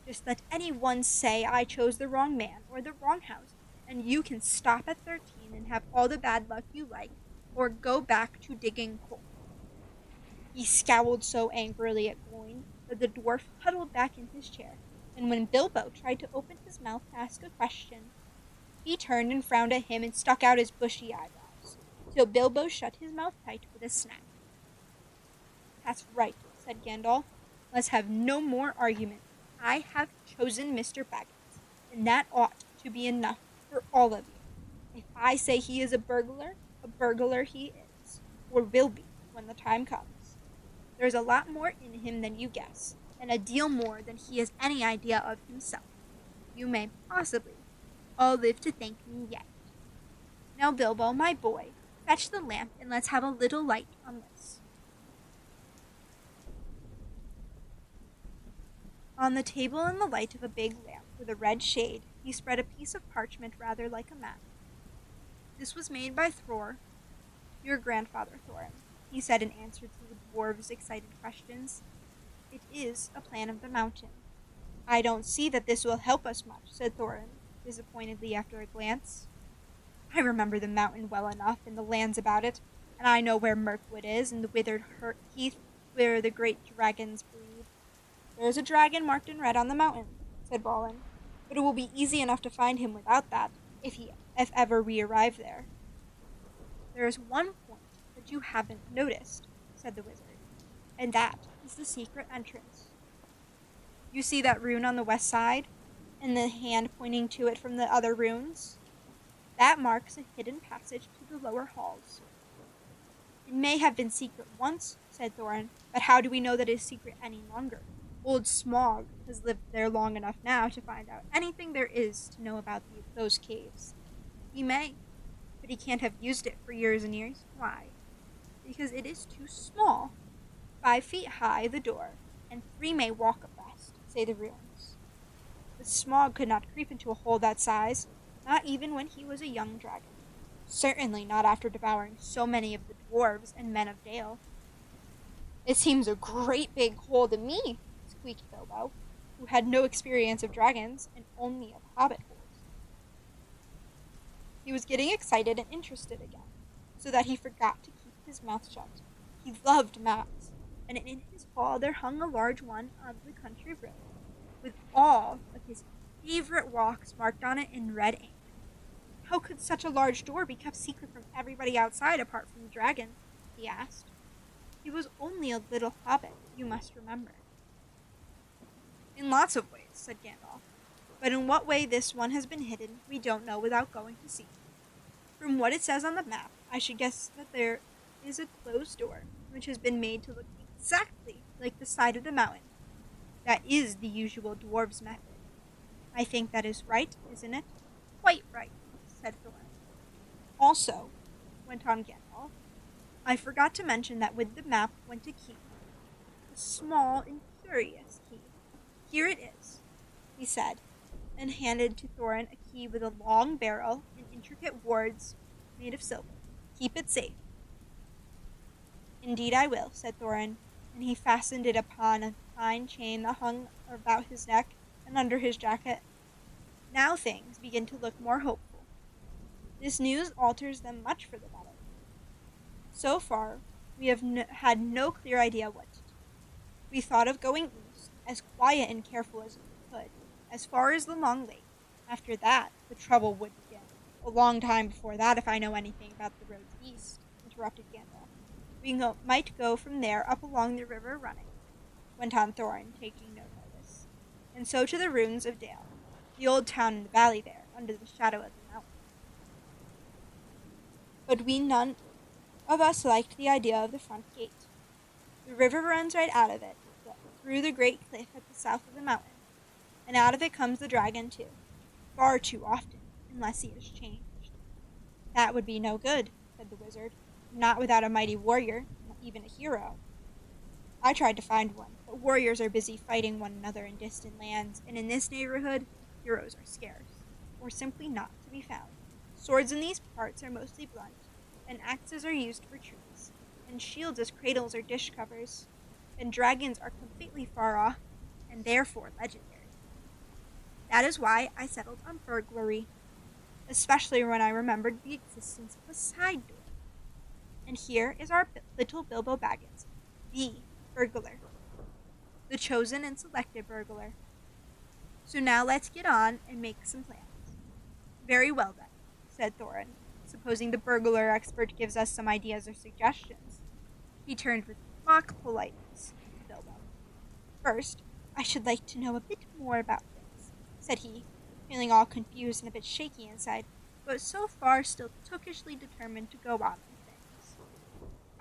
Speaker 1: Just let anyone say I chose the wrong man or the wrong house, and you can stop at 13 and have all the bad luck you like, or go back to digging coal. He scowled so angrily at Gloin that the dwarf huddled back in his chair, and when Bilbo tried to open his mouth to ask a question, he turned and frowned at him and stuck out his bushy eyebrows, till Bilbo shut his mouth tight with a snap. That's right, said Gandalf. Let's have no more argument. I have chosen Mr. Baggins, and that ought to be enough for all of you. If I say he is a burglar he is, or will be, when the time comes. There's a lot more in him than you guess, and a deal more than he has any idea of himself. You may possibly all live to thank me yet. Now, Bilbo, my boy, fetch the lamp and let's have a little light on this. On the table in the light of a big lamp with a red shade, he spread a piece of parchment rather like a map. This was made by Thror, your grandfather Thorin, he said in answer to the dwarves' excited questions. It is a plan of the mountain. I don't see that this will help us much, said Thorin, disappointedly after a glance. I remember the mountain well enough, and the lands about it, and I know where Mirkwood is, and the withered heath where the great dragons breed. There is a dragon marked in red on the mountain, said Balin, but it will be easy enough to find him without that, if ever we arrive there. There is one point that you haven't noticed, said the wizard, and that is the secret entrance. You see that rune on the west side, and the hand pointing to it from the other runes? That marks a hidden passage to the lower halls. It may have been secret once, said Thorin, but how do we know that it is secret any longer? Old Smaug has lived there long enough now to find out anything there is to know about those caves. He may, but he can't have used it for years and years. Why? Because it is too small. 5 feet high, the door, and 3 may walk abreast, say the runes. But Smaug could not creep into a hole that size, not even when he was a young dragon. Certainly not after devouring so many of the dwarves and men of Dale. It seems a great big hole to me, squeaked Bilbo, who had no experience of dragons and only of hobbit holes. He was getting excited and interested again, so that he forgot to keep his mouth shut. He loved maps, and in his hall there hung a large one of the country road, with all of his favorite walks marked on it in red ink. How could such a large door be kept secret from everybody outside apart from the dragon? He asked. He was only a little hobbit, you must remember. In lots of ways, said Gandalf, but in what way this one has been hidden we don't know without going to see. From what it says on the map, I should guess that there is a closed door, which has been made to look exactly like the side of the mountain. That is the usual dwarves' method. I think that is right, isn't it? Quite right, said Thorin. Also, went on Gandalf, I forgot to mention that with the map went a key. A small and curious key. Here it is, he said, and handed to Thorin a key with a long barrel and intricate wards made of silver. Keep it safe. Indeed I will, said Thorin, and he fastened it upon a fine chain that hung about his neck and under his jacket. Now things begin to look more hopeful. This news alters them much for the better. So far, we have had no clear idea what to do. We thought of going east, as quiet and careful as we could, as far as the Long Lake. After that, the trouble would begin. A long time before that, if I know anything about the roads east, interrupted Gandalf. We might go from there up along the river running, went on Thorin, taking no notice, and so to the ruins of Dale, the old town in the valley there, under the shadow of the mountain. But we none of us liked the idea of the front gate. The river runs right out of it, through the great cliff at the south of the mountain, and out of it comes the dragon too, far too often, unless he is changed. That would be no good, said the wizard, not without a mighty warrior, not even a hero. I tried to find one, but warriors are busy fighting one another in distant lands, and in this neighborhood, heroes are scarce, or simply not to be found. Swords in these parts are mostly blunt, and axes are used for trees, and shields as cradles or dish covers, and dragons are completely far off, and therefore legendary. That is why I settled on burglary, especially when I remembered the existence of a side door. And here is our little Bilbo Baggins, the burglar, the chosen and selected burglar. So now let's get on and make some plans. Very well then, said Thorin, supposing the burglar expert gives us some ideas or suggestions. He turned with mock politeness to Bilbo. First, I should like to know a bit more about things, said he, feeling all confused and a bit shaky inside, but so far still tookishly determined to go on with things.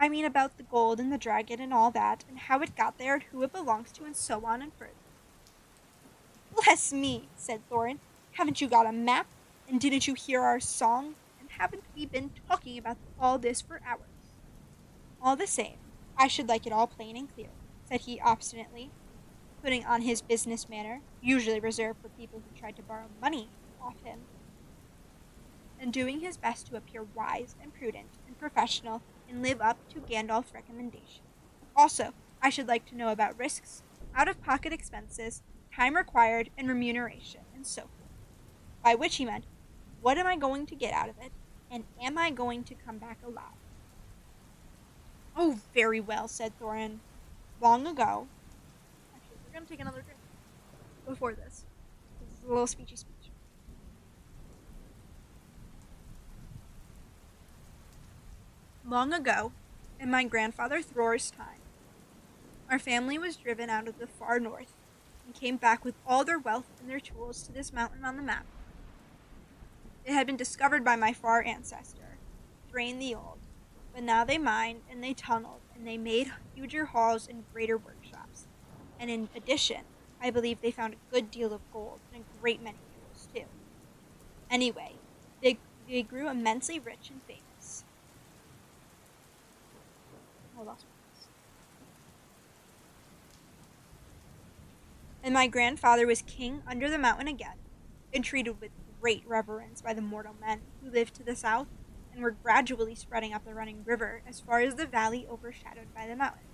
Speaker 1: I mean about the gold and the dragon and all that, and how it got there and who it belongs to, and so on and further. Bless me, said Thorin. Haven't you got a map? And didn't you hear our song? And haven't we been talking about all this for hours? All the same, I should like it all plain and clear, said he obstinately, putting on his business manner, usually reserved for people who tried to borrow money off him, and doing his best to appear wise and prudent and professional and live up to Gandalf's recommendation. Also, I should like to know about risks, out-of-pocket expenses, time required, and remuneration, and so forth. By which he meant, what am I going to get out of it, and am I going to come back alive? Oh, very well, said Thorin. Long ago... Actually, we're going to take another drink before this. This is a little speechy speech. Long ago, in my grandfather Thror's time, our family was driven out of the far north and came back with all their wealth and their tools to this mountain on the map. It had been discovered by my far ancestor, Thrain the Old, but now they mined and they tunneled and they made huger halls and greater workshops. And in addition, I believe they found a good deal of gold and a great many jewels too. Anyway, they grew immensely rich and famous. I lost my place. And my grandfather was king under the mountain again, and treated with great reverence by the mortal men who lived to the south and were gradually spreading up the running river as far as the valley overshadowed by the mountain.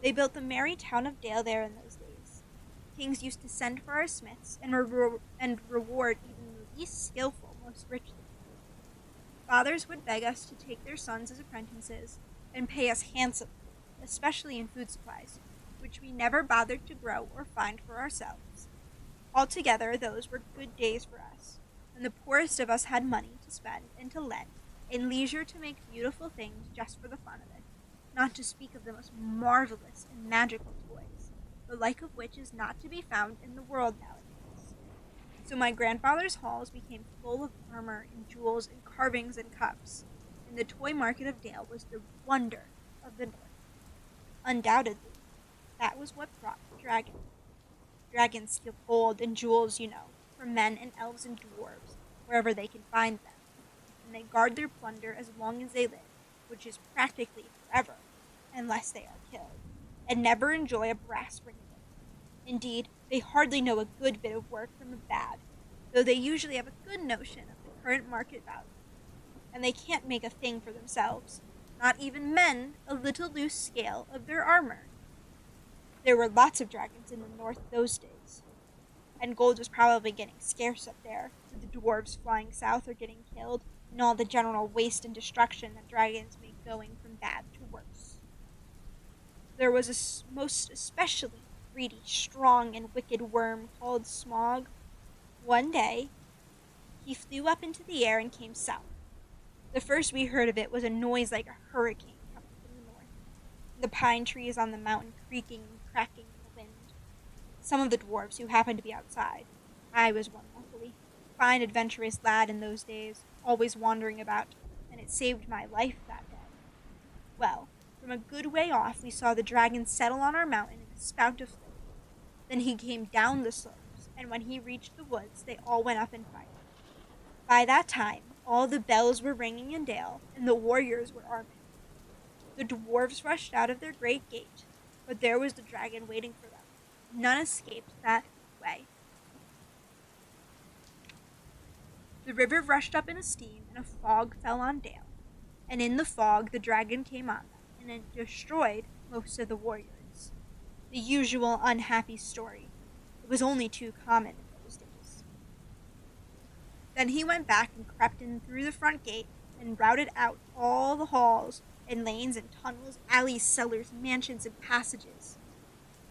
Speaker 1: They built the merry town of Dale there in those days. Kings used to send for our smiths and reward even the least skillful most richly. Fathers would beg us to take their sons as apprentices and pay us handsomely, especially in food supplies, which we never bothered to grow or find for ourselves. Altogether, those were good days for us, when the poorest of us had money to spend and to lend, and leisure to make beautiful things just for the fun of it, not to speak of the most marvelous and magical toys, the like of which is not to be found in the world nowadays. So my grandfather's halls became full of armor and jewels and carvings and cups, and the toy market of Dale was the wonder of the north. Undoubtedly, that was what brought the dragon. Dragons steal gold and jewels, you know, from men and elves and dwarves, wherever they can find them, and they guard their plunder as long as they live, which is practically forever, unless they are killed, and never enjoy a brass ring of it. Indeed, they hardly know a good bit of work from a bad, though they usually have a good notion of the current market value, and they can't make a thing for themselves, not even men, a little loose scale of their armor. There were lots of dragons in the north those days, and gold was probably getting scarce up there, with the dwarves flying south or getting killed, and all the general waste and destruction that dragons make going from bad to worse. There was a most especially greedy, strong, and wicked worm called Smog. One day, he flew up into the air and came south. The first we heard of it was a noise like a hurricane coming from the north, the pine trees on the mountain creaking and cracking in the wind. Some of the dwarves who happened to be outside, I was one luckily, fine adventurous lad in those days, always wandering about, and it saved my life that day. Well, from a good way off we saw the dragon settle on our mountain in a spout of flame. Then he came down the slopes, and when he reached the woods they all went up in fire. By that time all the bells were ringing in Dale, and the warriors were arming. The dwarves rushed out of their great gate, but there was the dragon waiting for them. None escaped that way. The river rushed up in a steam, and a fog fell on Dale, and in the fog the dragon came on them, and it destroyed most of the warriors. The usual unhappy story. It was only too common in those days. Then he went back and crept in through the front gate and routed out all the halls and lanes and tunnels, alleys, cellars, mansions, and passages.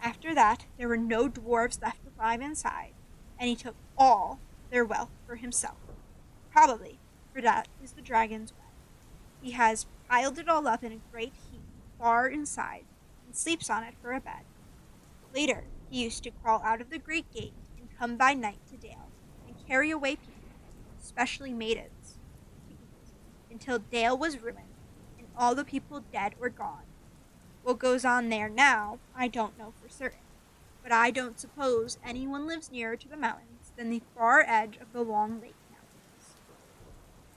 Speaker 1: After that, there were no dwarves left alive inside, and he took all their wealth for himself. Probably, for that is the dragon's way. He has piled it all up in a great heap far inside, and sleeps on it for a bed. Later, he used to crawl out of the great gate and come by night to Dale, and carry away people, especially maidens, until Dale was ruined, and all the people dead or gone. What goes on there now, I don't know for certain, but I don't suppose anyone lives nearer to the mountains than the far edge of the Long Lake Mountains.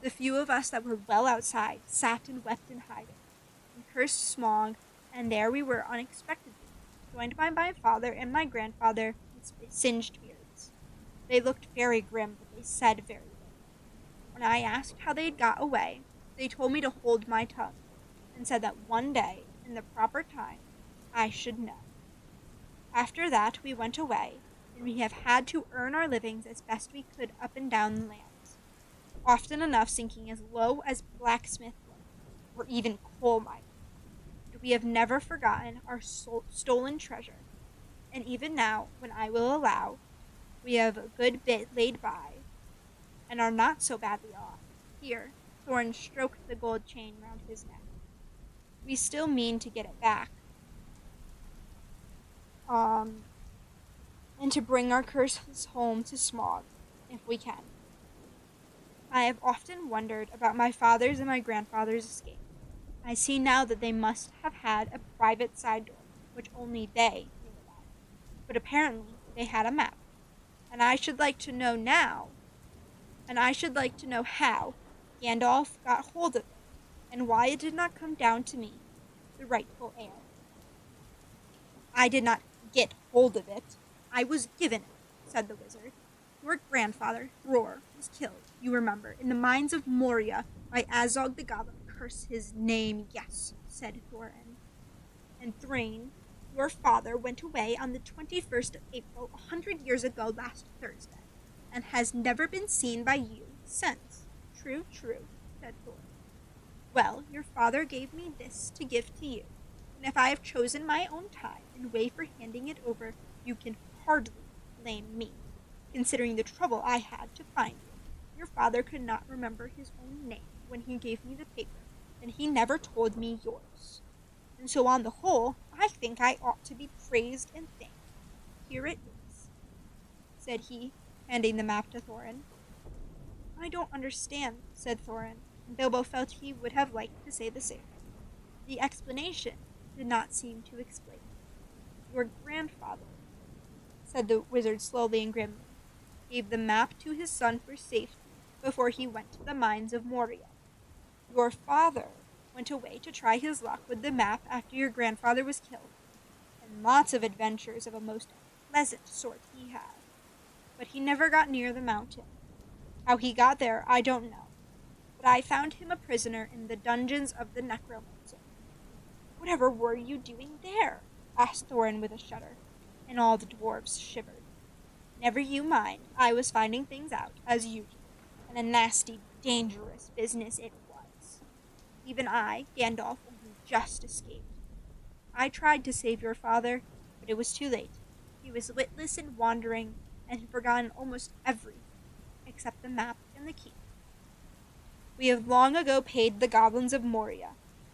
Speaker 1: The few of us that were well outside sat and wept in hiding, and cursed Smog, and there we were unexpectedly, joined by my father and my grandfather with singed beards. They looked very grim, but they said very little. When I asked how they had got away, they told me to hold my tongue, and said that one day, in the proper time, I should know. After that we went away, and we have had to earn our livings as best we could up and down the lands, often enough sinking as low as blacksmith or even coal mining. But we have never forgotten our stolen treasure, and even now, when I will allow, we have a good bit laid by, and are not so badly off. Here, Thorin stroked the gold chain round his neck. We still mean to get it back. And to bring our curses home to Smog, if we can. I have often wondered about my father's and my grandfather's escape. I see now that they must have had a private side door, which only they knew about. But apparently they had a map. And I should like to know how Gandalf got hold of it, and why it did not come down to me, the rightful heir. I did not get hold of it. I was given it, said the wizard. Your grandfather, Thror, was killed, you remember, in the mines of Moria by Azog the Goblin. Curse his name, yes, said Thorin. And Thrain, your father, went away on the 21st of April, 100 years ago last Thursday, and has never been seen by you since. True, said Thorin. Well, your father gave me this to give to you, and if I have chosen my own time and way for handing it over, you can hardly blame me, considering the trouble I had to find you. Your father could not remember his own name when he gave me the paper, and he never told me yours. And so on the whole, I think I ought to be praised and thanked. Here it is, said he, handing the map to Thorin. I don't understand, said Thorin, and Bilbo felt he would have liked to say the same. The explanation did not seem to explain. Your grandfather, said the wizard slowly and grimly, gave the map to his son for safety before he went to the mines of Moria. Your father went away to try his luck with the map after your grandfather was killed, and lots of adventures of a most pleasant sort he had. But he never got near the mountain. How he got there, I don't know, but I found him a prisoner in the dungeons of the necromancer. Whatever were you doing there? asked Thorin with a shudder, and all the dwarves shivered. Never you mind, I was finding things out, as usual, and a nasty, dangerous business it was. Even I, Gandalf, only just escaped. I tried to save your father, but it was too late. He was witless and wandering, and had forgotten almost everything, except the map and the key. We have long ago paid the goblins of Moria,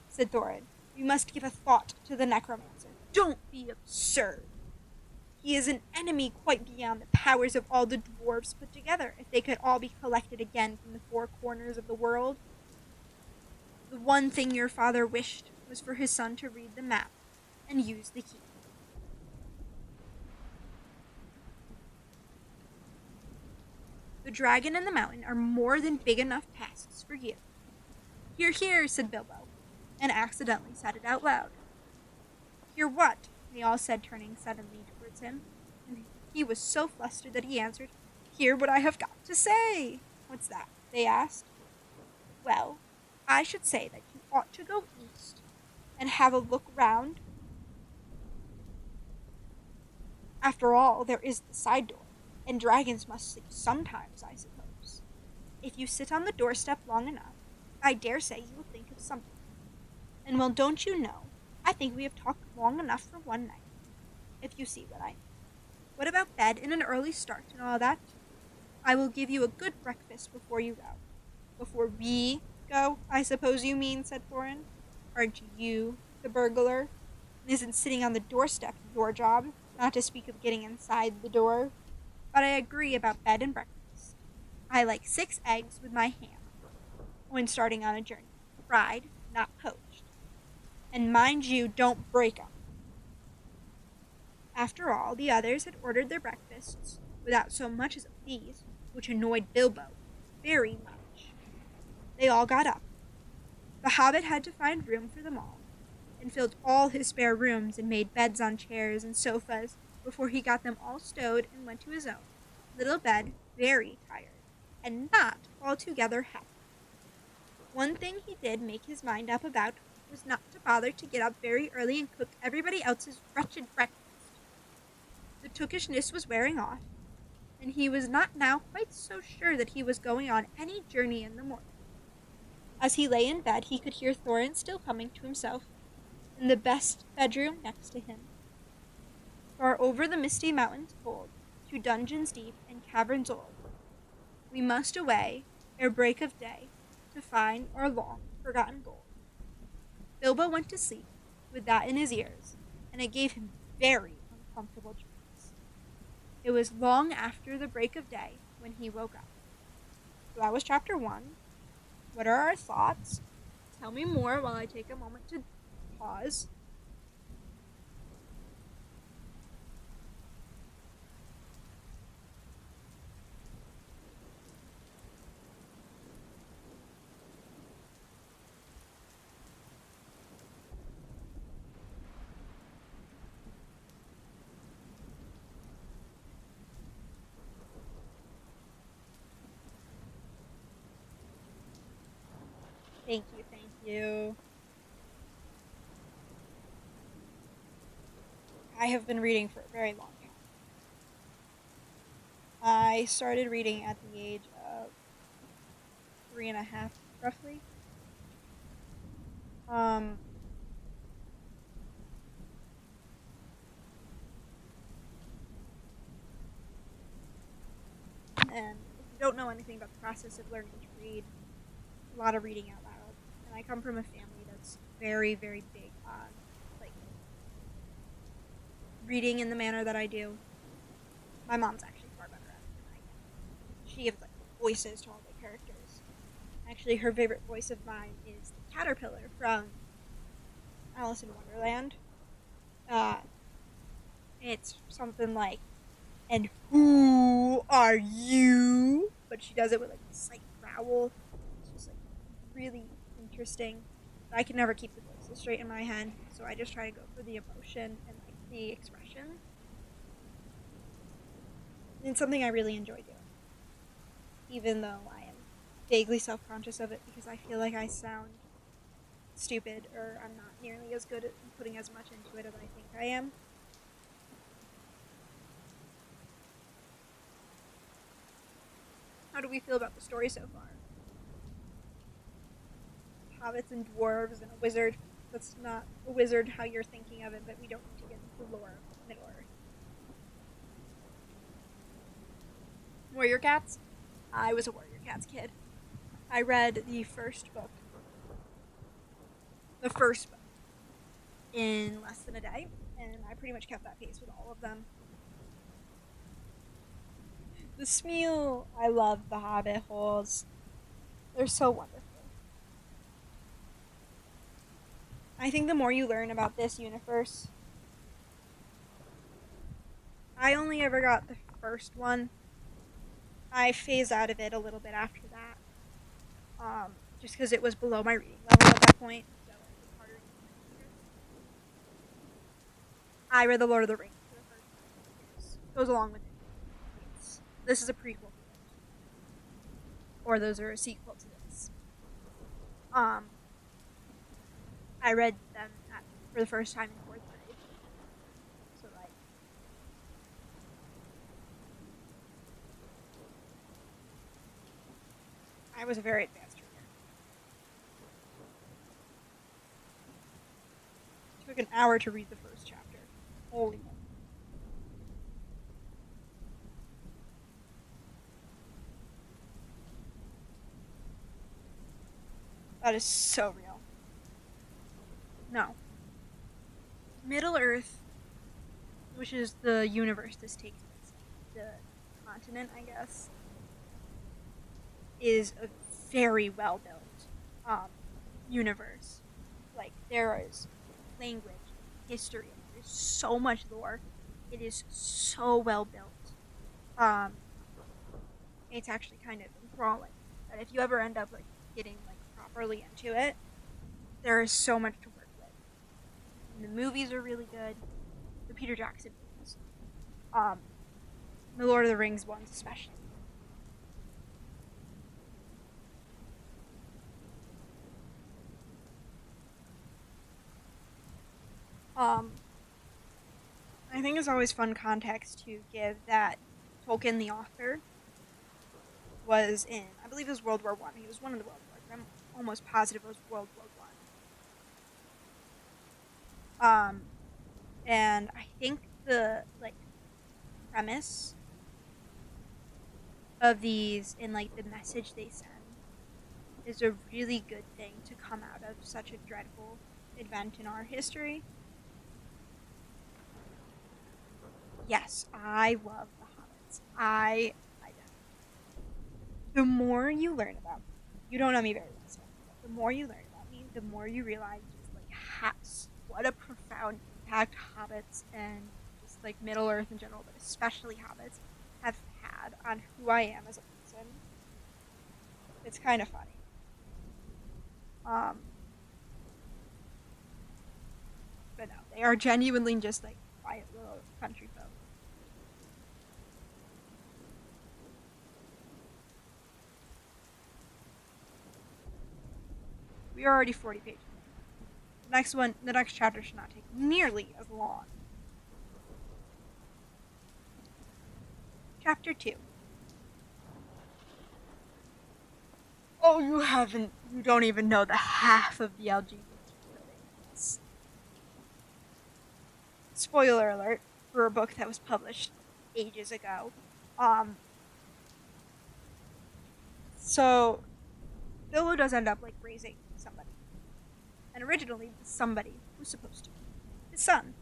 Speaker 1: said Thorin. We must give a thought to the necromancer. Don't be absurd. He is an enemy quite beyond the powers of all the dwarves put together, if they could all be collected again from the four corners of the world. The one thing your father wished was for his son to read the map and use the key. The dragon and the mountain are more than big enough tasks for you. Hear, hear, said Bilbo, and accidentally said it out loud. Hear what? They all said, turning suddenly towards him, and he was so flustered that he answered, Hear what I have got to say. What's that? They asked. Well, I should say that you ought to go east and have a look round. After all, there is the side door, and dragons must sleep sometimes, I suppose. If you sit on the doorstep long enough, I dare say you will think of something. And well, don't you know, I think we have talked long enough for one night, if you see what I mean. What about bed and an early start and all that? I will give you a good breakfast before you go. Before we go, I suppose you mean, said Thorin. Aren't you the burglar? And isn't sitting on the doorstep your job, not to speak of getting inside the door? But I agree about bed and breakfast. I like 6 eggs with my ham when starting on a journey, fried, not poached. And mind you, don't break 'em. After all, the others had ordered their breakfasts without so much as a please, which annoyed Bilbo very much. They all got up. The Hobbit had to find room for them all, and filled all his spare rooms and made beds on chairs and sofas before he got them all stowed and went to his own little bed, very tired, and not altogether happy. One thing he did make his mind up about was not to bother to get up very early and cook everybody else's wretched breakfast. The tookishness was wearing off, and he was not now quite so sure that he was going on any journey in the morning. As he lay in bed, he could hear Thorin still humming to himself, in the best bedroom next to him. Far over the misty mountains cold, to dungeons deep and caverns old, we must away, ere break of day, to find our long-forgotten gold. Bilbo went to sleep, with that in his ears, and it gave him very uncomfortable dreams. It was long after the break of day when he woke up. So that was chapter 1. What are our thoughts? Tell me more while I take a moment to pause. Thank you, thank you. I have been reading for a very long time. I started reading at the age of 3.5, roughly. And if you don't know anything about the process of learning to read, a lot of reading out loud. And I come from a family that's very, very big on, like, reading in the manner that I do. My mom's actually far better at it than I am. She gives, like, voices to all the characters. Actually, her favorite voice of mine is the caterpillar from Alice in Wonderland. It's something like, and who are you? But she does it with, like, a slight growl. It's just, like, really interesting. But I can never keep the voices straight in my head, so I just try to go for the emotion and, like, the expression. And it's something I really enjoy doing, even though I am vaguely self-conscious of it because I feel like I sound stupid or I'm not nearly as good at putting as much into it as I think I am. How do we feel about the story so far? Hobbits and dwarves and a wizard. That's not a wizard how you're thinking of it, but we don't need to get into the lore of Middle Earth. Warrior Cats? I was a Warrior Cats kid. I read the first book. The first book in less than a day, and I pretty much kept that pace with all of them. The Smeal, I love the Hobbit holes. They're so wonderful. I think the more you learn about this universe, I only ever got the first one. I phased out of it a little bit after that, just because it was below my reading level at that point. So it was harder to get. I read The Lord of the Rings for the first time. It goes along with it. This is a prequel to it, or those are a sequel to this. I read them for the first time in fourth grade. So like, I was a very advanced reader. It took an hour to read the first chapter. Holy moly. That is so real. No. Middle Earth, which is the universe this takes place in, the continent, I guess, is a very well built universe. Like, there is language, history, there's so much lore. It is so well built. Um, it's actually kind of enthralling. That if you ever end up like getting like properly into it, there is so much to work with. And the movies are really good. The Peter Jackson movies. The Lord of the Rings ones especially. I think it's always fun context to give that Tolkien, the author, was in, I believe it was World War One. He was one of the World Wars. I'm almost positive it was World War One. And I think the like premise of these and like the message they send is a really good thing to come out of such a dreadful event in our history. Yes, I love the Hobbits. I do. The more you learn about me, you don't know me very well, so the more you learn about me, the more you realize just like what a profound impact Hobbits and just like Middle Earth in general, but especially Hobbits, have had on who I am as a person. It's kind of funny. But no, they are genuinely just like quiet little country folk. We are already 40 pages. The next chapter should not take nearly as long. Chapter 2. Oh, you don't even know the half of the LGBT coding. Spoiler alert for a book that was published ages ago. So Bilbo does end up like raising somebody. And originally somebody was supposed to be his son.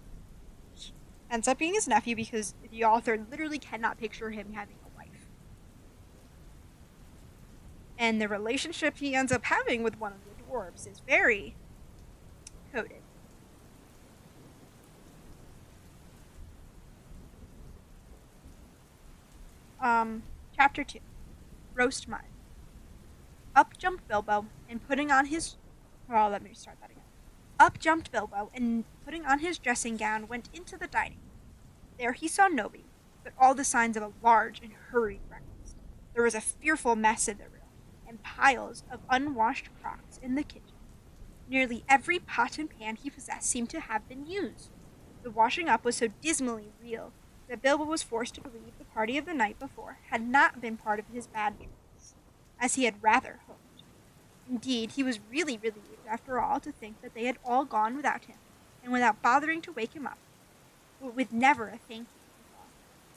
Speaker 1: Ends up being his nephew because the author literally cannot picture him having a wife. And the relationship he ends up having with one of the dwarves is very coded. Chapter 2. Roast Mud. Up jumped Bilbo and putting on his... Well, let me start that again. Up jumped Bilbo and putting on his dressing gown went into the dining room. There he saw nobody, but all the signs of a large and hurried breakfast. There was a fearful mess in the room, and piles of unwashed crocks in the kitchen. Nearly every pot and pan he possessed seemed to have been used. The washing up was so dismally real that Bilbo was forced to believe the party of the night before had not been part of his bad dreams, as he had rather hoped. Indeed, he was really relieved, after all, to think that they had all gone without him, and without bothering to wake him up, but with never a thank you, he thought.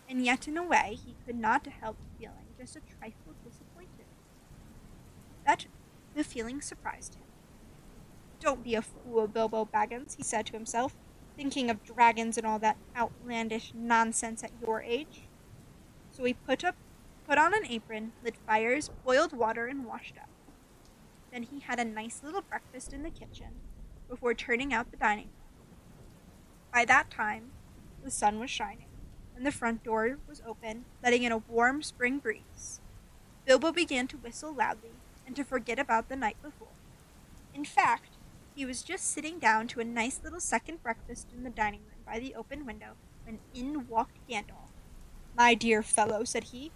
Speaker 1: And yet, in a way, he could not help feeling just a trifle disappointed. That the feeling surprised him. "Don't be a fool, Bilbo Baggins," he said to himself, "thinking of dragons and all that outlandish nonsense at your age." So he put on an apron, lit fires, boiled water, and washed up. Then he had a nice little breakfast in the kitchen, before turning out the dining room. By that time, the sun was shining, and the front door was open, letting in a warm spring breeze. Bilbo began to whistle loudly, and to forget about the night before. In fact, he was just sitting down to a nice little second breakfast in the dining room by the open window, when in walked Gandalf. "My dear fellow," said he,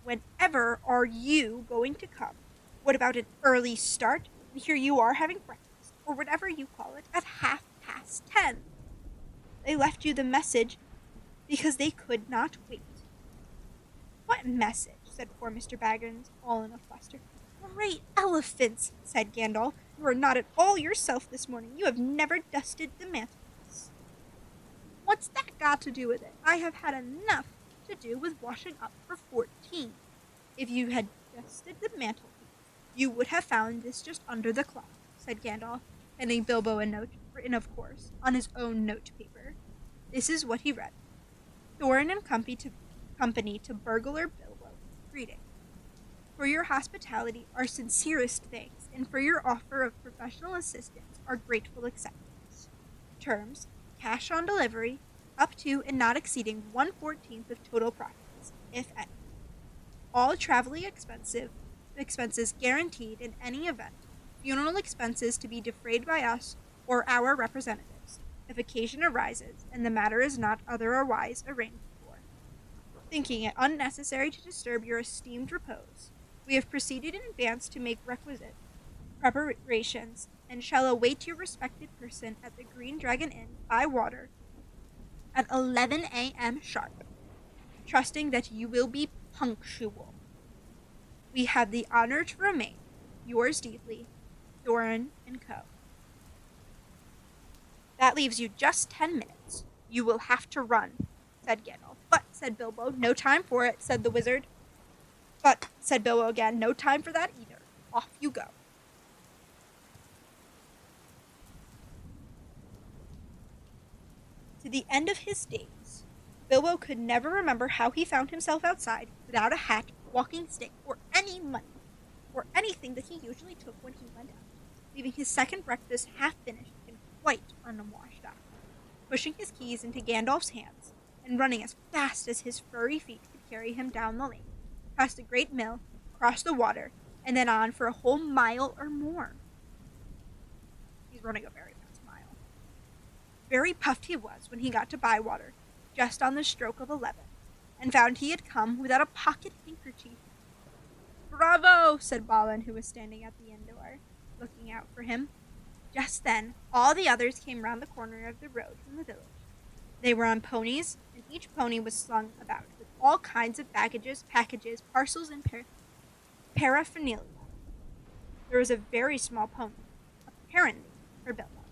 Speaker 1: whenever are you going to come? What about an early start? And here you are having breakfast, or whatever you call it, at 10:30. They left you the message because they could not wait." "What message?" said poor Mr. Baggins, all in a fluster. "Great elephants!" said Gandalf. "You are not at all yourself this morning. You have never dusted the mantelpiece." "What's that got to do with it? I have had enough to do with washing up for 14. If you had dusted the mantelpiece, you would have found this just under the clock," said Gandalf, handing Bilbo a note, written, of course, on his own note paper. This is what he read: "Thorin and company to burglar Bilbo. Greeting. For your hospitality, our sincerest thanks, and for your offer of professional assistance, our grateful acceptance. Terms: cash on delivery, up to and not exceeding 1/14 of total profits, if any. All traveling expenses guaranteed in any event. Funeral expenses to be defrayed by us or our representatives, if occasion arises and the matter is not otherwise arranged for. Thinking it unnecessary to disturb your esteemed repose, we have proceeded in advance to make requisite preparations, and shall await your respected person at the Green Dragon Inn, by water, at 11 a.m. sharp, trusting that you will be punctual. We have the honor to remain, yours deeply, Thorin and Co." "That leaves you just 10 minutes. You will have to run," said Gandalf. "But," said Bilbo. "No time for it," said the wizard. "But," said Bilbo again, "no time for that either. Off you go." To the end of his days, Bilbo could never remember how he found himself outside, without a hat, walking stick, or any money, or anything that he usually took when he went out, leaving his second breakfast half finished and quite unwashed up, pushing his keys into Gandalf's hands, and running as fast as his furry feet could carry him down the lane, past the great mill, across the water, and then on for a whole mile or more. He's running a very fast mile. Very puffed he was when he got to Bywater, just on the stroke of 11, and found he had come without a pocket handkerchief. "Bravo!" said Balin, who was standing at the inn door, looking out for him. Just then, all the others came round the corner of the road from the village. They were on ponies, and each pony was slung about with all kinds of baggages, packages, parcels, and paraphernalia. There was a very small pony, apparently for Bilbo.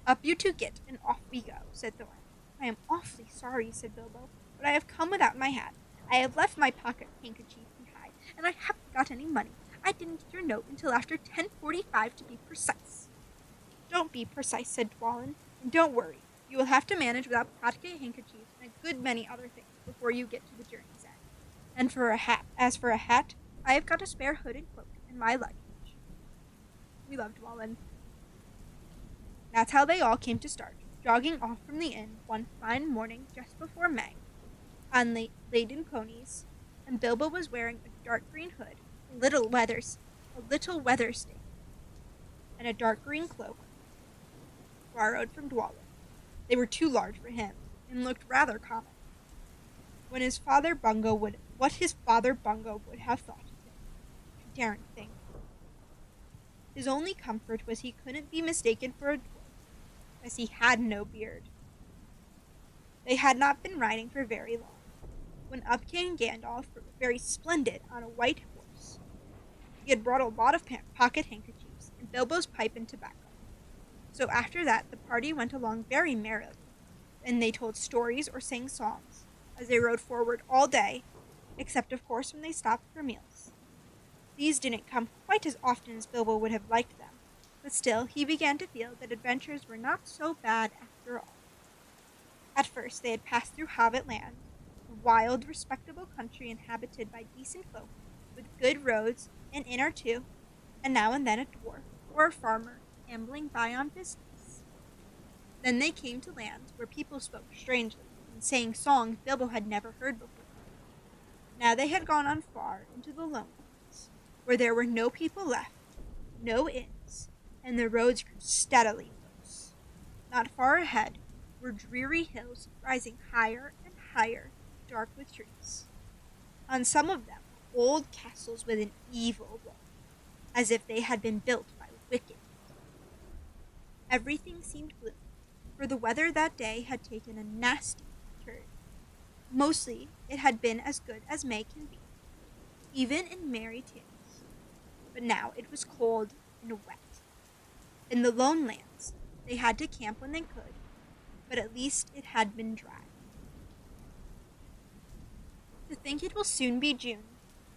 Speaker 1: "Up you two get, and off we go," said Thorin. "I am awfully sorry," said Bilbo, "but I have come without my hat. I have left my pocket handkerchief behind, and I haven't got any money. I didn't get your note until after 10:45 to be precise." "Don't be precise," said Dwalin, "and don't worry. You will have to manage without pocket handkerchief and a good many other things before you get to the journey's end. And as for a hat, I have got a spare hood and cloak in my luggage." We love Dwalin. That's how they all came to start, jogging off from the inn one fine morning just before May, on laden ponies, and Bilbo was wearing a dark green hood, a little weather stained, and a dark green cloak borrowed from Dwalin. They were too large for him, and looked rather comic. What his father Bungo would have thought of him, I daren't think. His only comfort was he couldn't be mistaken for a dwarf, as he had no beard. They had not been riding for very long, when up came Gandalf, very splendid, on a white horse. He had brought a lot of pocket handkerchiefs and Bilbo's pipe and tobacco. So after that the party went along very merrily, and they told stories or sang songs, as they rode forward all day, except of course when they stopped for meals. These didn't come quite as often as Bilbo would have liked them, but still he began to feel that adventures were not so bad after all. At first they had passed through Hobbit land, a wild, respectable country inhabited by decent folk, with good roads, an inn or two, and now and then a dwarf or a farmer ambling by on business. Then they came to lands where people spoke strangely and sang songs Bilbo had never heard before. Now they had gone on far into the lowlands, where there were no people left, no inns, and the roads grew steadily worse. Not far ahead were dreary hills rising higher and higher, dark with trees. On some of them were old castles with an evil look, as if they had been built by wicked people. Everything seemed gloomy, for the weather that day had taken a nasty turn. Mostly it had been as good as May can be, even in merry tales. But now it was cold and wet. In the lone lands, they had to camp when they could, but at least it had been dry. "To think it will soon be June,"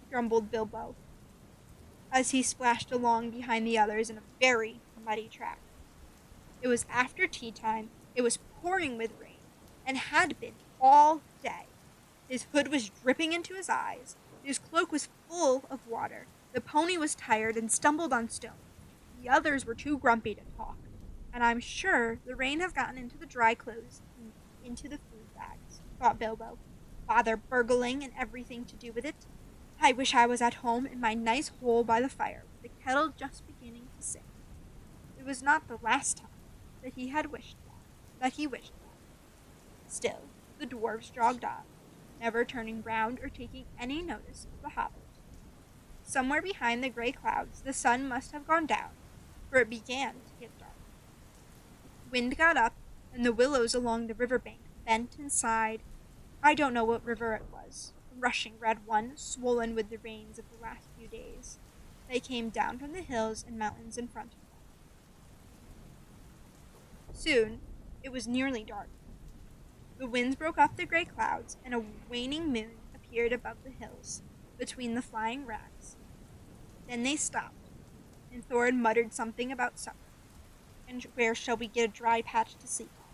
Speaker 1: grumbled Bilbo, as he splashed along behind the others in a very muddy track. It was after tea time, it was pouring with rain, and had been all day. His hood was dripping into his eyes, his cloak was full of water, the pony was tired and stumbled on stones. The others were too grumpy to talk, and I'm sure the rain has gotten into the dry clothes and into the food bags, thought Bilbo. Bother burgling and everything to do with it. I wish I was at home in my nice hole by the fire, with the kettle just beginning to sing. It was not the last time that he wished that. Still, the dwarves jogged on, never turning round or taking any notice of the hobbit. Somewhere behind the gray clouds the sun must have gone down, for it began to get dark. Wind got up, and the willows along the river bank bent and sighed. I don't know what river it was, a rushing red one, swollen with the rains of the last few days. They came down from the hills and mountains in front of them. Soon it was nearly dark. The winds broke up the gray clouds, and a waning moon appeared above the hills, between the flying rags. Then they stopped, and Thorin muttered something about supper, and where shall we get a dry patch to sleep on.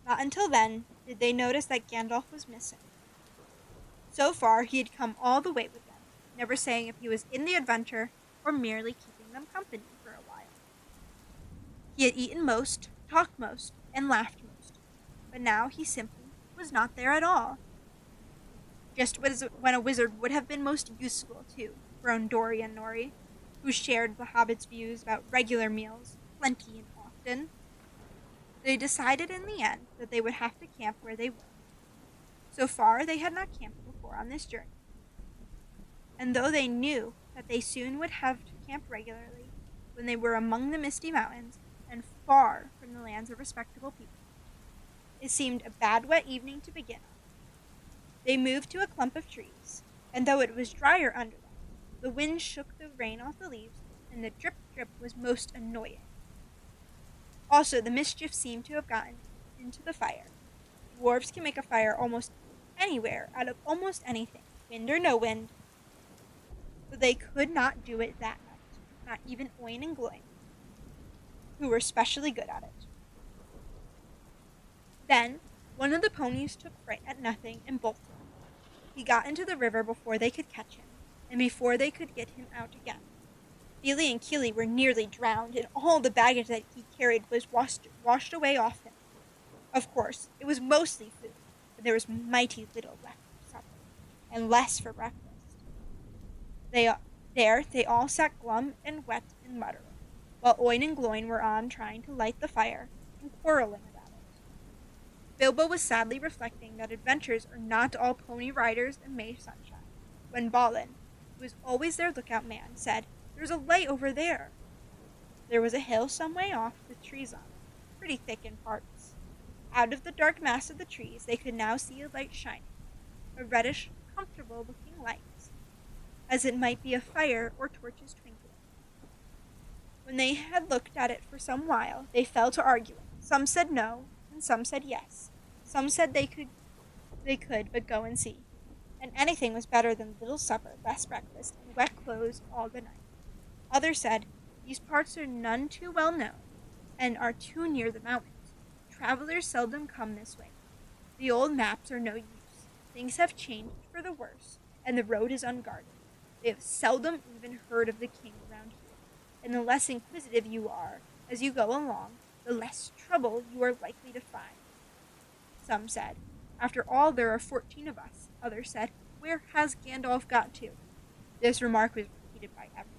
Speaker 1: Not until then did they notice that Gandalf was missing. So far he had come all the way with them, never saying if he was in the adventure or merely keeping them company for a while. He had eaten most, talked most, and laughed most, but now he simply was not there at all. Just when a wizard would have been most useful, too, groaned Dori and Nori, who shared the hobbit's views about regular meals, plenty and often. They decided in the end that they would have to camp where they were. So far they had not camped before on this journey. And though they knew that they soon would have to camp regularly, when they were among the misty mountains and far from the lands of respectable people, it seemed a bad wet evening to begin on. They moved to a clump of trees, and though it was drier under them, the wind shook the rain off the leaves, and the drip-drip was most annoying. Also, the mischief seemed to have gotten into the fire. Dwarves can make a fire almost anywhere, out of almost anything, wind or no wind, but they could not do it that night, not even Oin and Gloin, who were specially good at it. Then, one of the ponies took fright at nothing and bolted. He got into the river before they could catch him, and before they could get him out again. Fili and Kili were nearly drowned, and all the baggage that he carried was washed away off him. Of course, it was mostly food, but there was mighty little left for supper, and less for breakfast. They all sat glum and wet and muttering, while Oin and Gloin were on trying to light the fire and quarreling about it. Bilbo was sadly reflecting that adventures are not all pony riders and May sunshine, when Balin, who was always their lookout man, said, There's a light over there. There was a hill some way off with trees on it, pretty thick in parts. Out of the dark mass of the trees they could now see a light shining, a reddish, comfortable-looking light, as it might be a fire or torches twinkling. When they had looked at it for some while, they fell to arguing. Some said no, and some said yes. Some said they could but go and see. And anything was better than little supper, less breakfast, and wet clothes all the night. Others said, these parts are none too well known, and are too near the mountains. Travelers seldom come this way. The old maps are no use. Things have changed for the worse, and the road is unguarded. They have seldom even heard of the king around here, and the less inquisitive you are as you go along, the less trouble you are likely to find. Some said, after all there are 14 of us. Others said, where has Gandalf got to? This remark was repeated by everyone.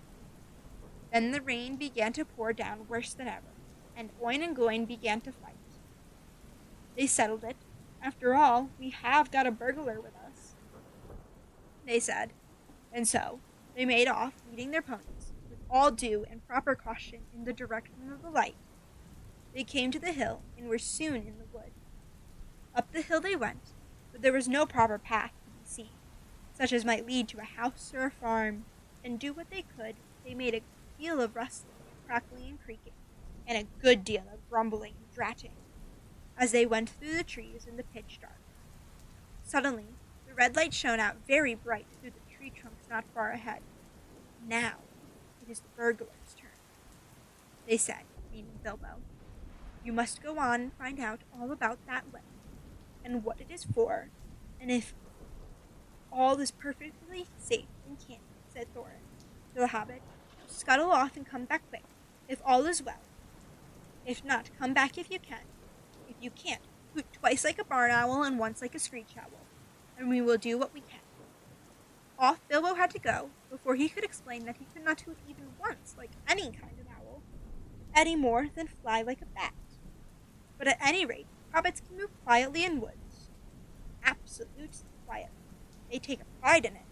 Speaker 1: Then the rain began to pour down worse than ever, and Oin and Gloin began to fight. They settled it. After all, we have got a burglar with us, they said, and so they made off, leading their ponies, with all due and proper caution, in the direction of the light. They came to the hill, and were soon in the wood. Up the hill they went, but there was no proper path to be seen, such as might lead to a house or a farm, and do what they could, they made a deal of rustling and crackling and creaking, and a good deal of grumbling and dratting, as they went through the trees in the pitch dark. Suddenly, the red light shone out very bright through the tree trunks not far ahead. Now, it is the burglar's turn, they said, meaning Bilbo. You must go on and find out all about that light, and what it is for, and if all is perfectly safe in camp, said Thorin to the hobbit. Scuttle off and come back quick, if all is well. If not, come back if you can. If you can't, hoot twice like a barn owl and once like a screech owl, and we will do what we can. Off Bilbo had to go, before he could explain that he could not hoot even once like any kind of owl, any more than fly like a bat. But at any rate, hobbits can move quietly in woods. Absolutely quietly. They take a pride in it.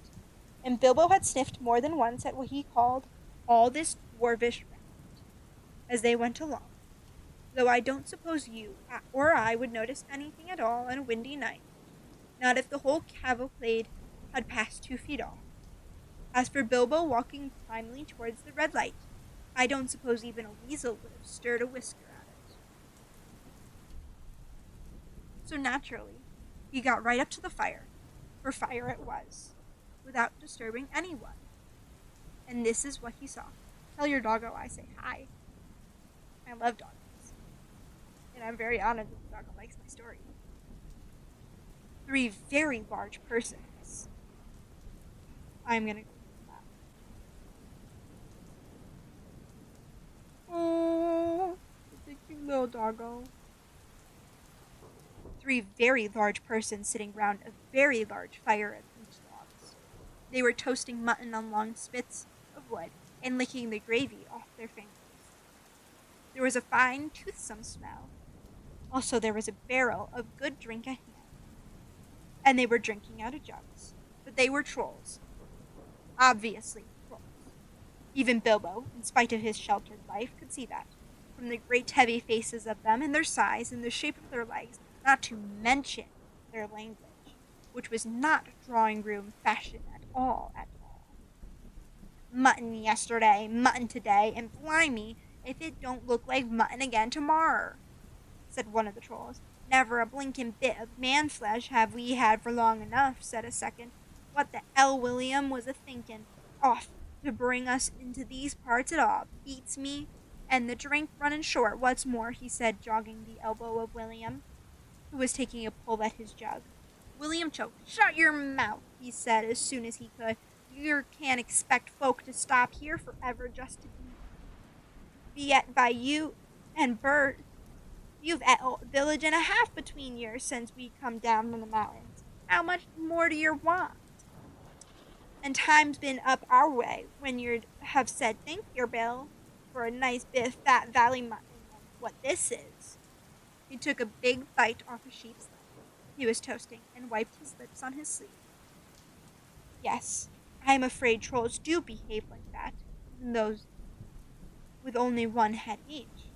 Speaker 1: And Bilbo had sniffed more than once at what he called all this dwarvish racket as they went along, though I don't suppose you or I would notice anything at all on a windy night, not if the whole cavalcade had passed 2 feet off. As for Bilbo walking calmly towards the red light, I don't suppose even a weasel would have stirred a whisker at it. So naturally, he got right up to the fire, for fire it was, without disturbing anyone. And this is what he saw. Tell your doggo I say hi. I love doggos, and I'm very honored that the doggo likes my story. 3 very large persons. I'm gonna go with that. Oh, it's a cute little doggo. 3 very large persons sitting round a very large fire at peach logs. They were toasting mutton on long spits of wood and licking the gravy off their fingers. There was a fine, toothsome smell. Also there was a barrel of good drink at hand. And they were drinking out of jugs. But they were trolls. Obviously trolls. Even Bilbo, in spite of his sheltered life, could see that, from the great heavy faces of them and their size and the shape of their legs, not to mention their language, which was not drawing-room fashion at all. Mutton yesterday, mutton today, and blimey, if it don't look like mutton again tomorrow, said one of the trolls. Never a blinkin' bit of man-flesh have we had for long enough, said a second. What the 'ell William was a-thinkin' off to bring us into these parts at all, beats me, and the drink runnin' short, what's more, he said, jogging the elbow of William, who was taking a pull at his jug. William choked. Shut your mouth, he said as soon as he could. You can't expect folk to stop here forever just to be et by you and Bert. You've et a village and a half between years since we come down from the mountains. How much more do you want? And time's been up our way when you'd have said thank you, Bill, for a nice bit of fat valley mutton like what this is. He took a big bite off a sheep's leg he was toasting and wiped his lips on his sleeve. Yes, I am afraid trolls do behave like that, and those with only one head each.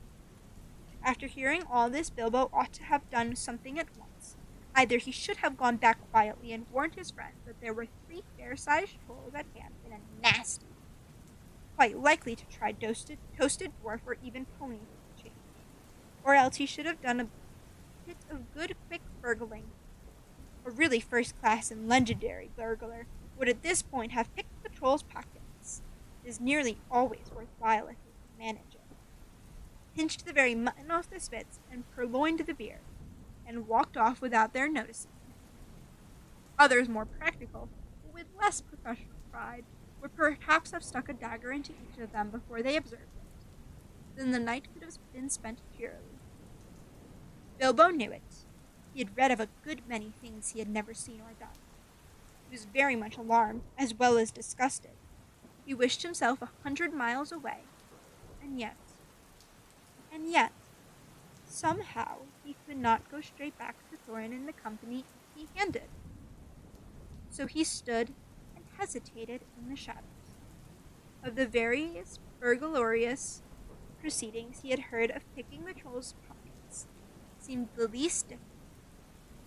Speaker 1: After hearing all this, Bilbo ought to have done something at once. Either he should have gone back quietly and warned his friends that there were 3 fair-sized trolls at hand in a nasty, quite likely to try toasted dwarf or even pony for the change. Or else he should have done a bit of good quick burgling. A really first-class and legendary burglar would at this point have picked the troll's pockets. It is nearly always worthwhile if he can manage it. Pinched the very mutton off the spits and purloined the beer, and walked off without their noticing him. Others more practical, but with less professional pride, would perhaps have stuck a dagger into each of them before they observed it. Then the night could have been spent cheerily. Bilbo knew it. He had read of a good many things he had never seen or done. He was very much alarmed, as well as disgusted. He wished himself 100 miles away, and yet, somehow he could not go straight back to Thorin and the company empty-handed. So he stood and hesitated in the shadows. Of the various burglarious proceedings he had heard of picking the troll's pockets seemed the least difficult.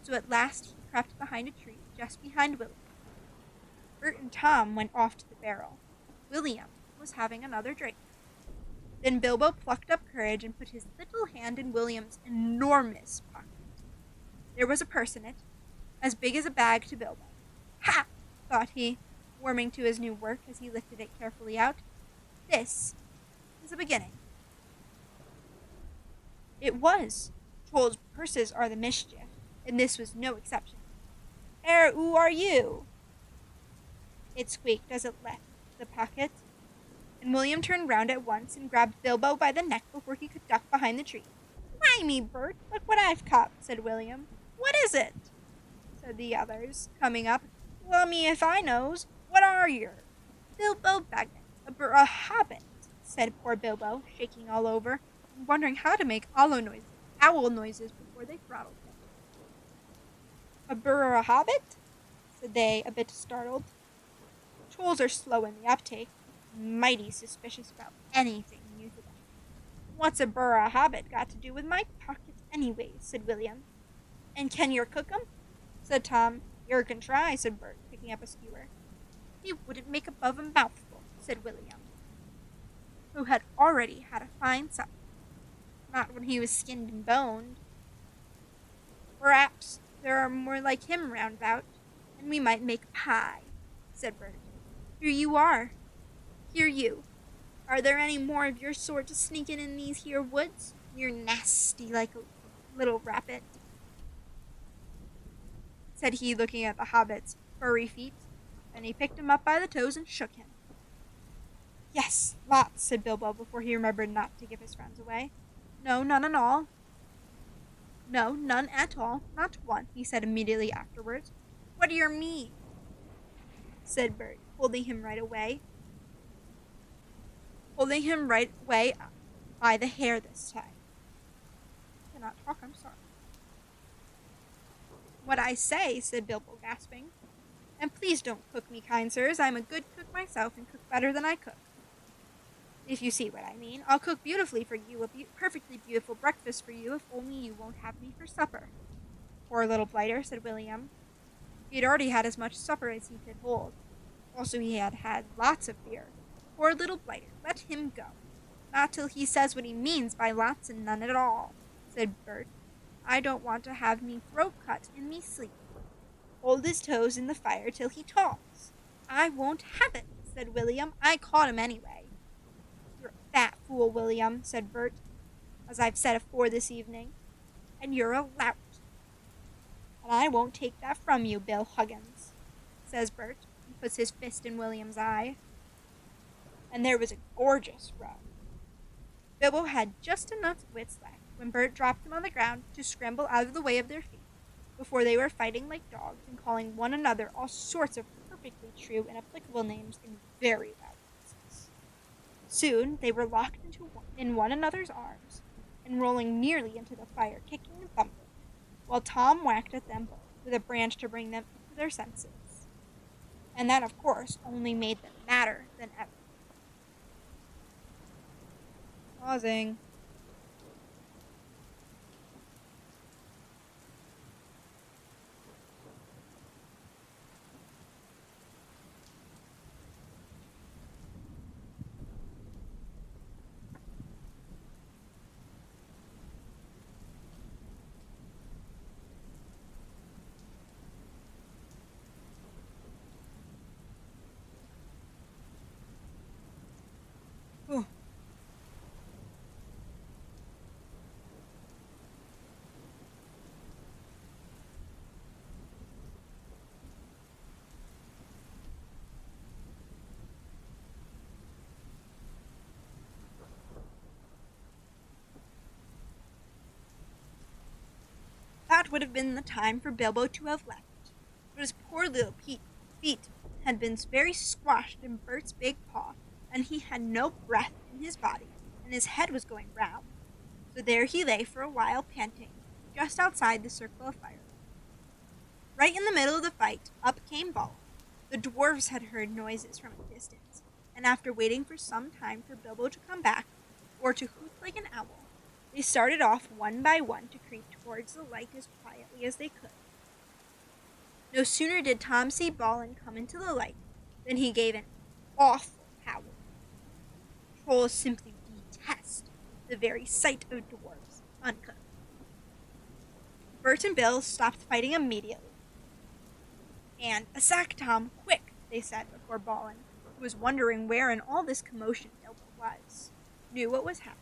Speaker 1: So at last he crept behind a tree just behind William. Bert and Tom went off to the barrel. William was having another drink. Then Bilbo plucked up courage and put his little hand in William's enormous pocket. There was a purse in it, as big as a bag to Bilbo. Ha! Thought he, warming to his new work as he lifted it carefully out. This is a beginning. It was. Trolls' purses are the mischief, and this was no exception. Who are you? It squeaked as it left the pocket, and William turned round at once and grabbed Bilbo by the neck before he could duck behind the tree. Blimey, Bert, look what I've caught, said William. What is it? Said the others, coming up. Well, me if I knows. What are yer? Bilbo Baggins, a hobbit, said poor Bilbo, shaking all over, and wondering how to make owl noises before they throttled him. A hobbit? Said they, a bit startled. Trolls are slow in the uptake, mighty suspicious about anything new to them. What's a hobbit got to do with my pockets anyways, said William. And can yer cook 'em? Said Tom. Yer can try, said Bert, picking up a skewer. He wouldn't make above a mouthful, said William, who had already had a fine supper. Not when he was skinned and boned. Perhaps there are more like him round about, and we might make a pie, said Bert. Here you are. Here you. Are there any more of your sort sneaking in these here woods? You're nasty like a little rabbit, said he, looking at the hobbit's furry feet. Then he picked him up by the toes and shook him. Yes, lots, said Bilbo before he remembered not to give his friends away. No, none at all. No, none at all. Not one, he said immediately afterwards. What do yer mean? Said Bert, holding him right away by the hair this time. I cannot talk, I'm sorry. What I say, said Bilbo, gasping. And please don't cook me, kind sirs. I'm a good cook myself and cook better than I cook. If you see what I mean. I'll cook beautifully for you, perfectly beautiful breakfast for you, if only you won't have me for supper. Poor little blighter, said William. He had already had as much supper as he could hold. Also, he had had lots of beer. Poor little blighter, let him go. Not till he says what he means by lots and none at all, said Bert. I don't want to have me throat cut in me sleep. Hold his toes in the fire till he talks. I won't have it, said William. I caught him anyway. You're a fat fool, William, said Bert, as I've said afore this evening. And you're a lout. And I won't take that from you, Bill Huggins, says Bert, and puts his fist in William's eye. And there was a gorgeous rub. Bilbo had just enough wits left when Bert dropped them on the ground to scramble out of the way of their feet, before they were fighting like dogs and calling one another all sorts of perfectly true and applicable names in very loud voices. Soon they were locked in one another's arms, and rolling nearly into the fire, kicking and thumping, while Tom whacked at them both with a branch to bring them to their senses. And that, of course, only made them madder than ever. Pausing. Whew. That would have been the time for Bilbo to have left, but his poor little feet had been very squashed in Bert's big paw, and he had no breath in his body, and his head was going round. So there he lay for a while panting, just outside the circle of fire. Right in the middle of the fight, up came Balin. The dwarves had heard noises from a distance, and after waiting for some time for Bilbo to come back, or to hoot like an owl, they started off one by one to creep towards the light as quietly as they could. No sooner did Tom see Balin come into the light than he gave an awful howl. Trolls simply detest the very sight of dwarves uncooked. Bert and Bill stopped fighting immediately. And a sack, Tom, quick, they said before Balin, who was wondering where in all this commotion Bilbo was, knew what was happening.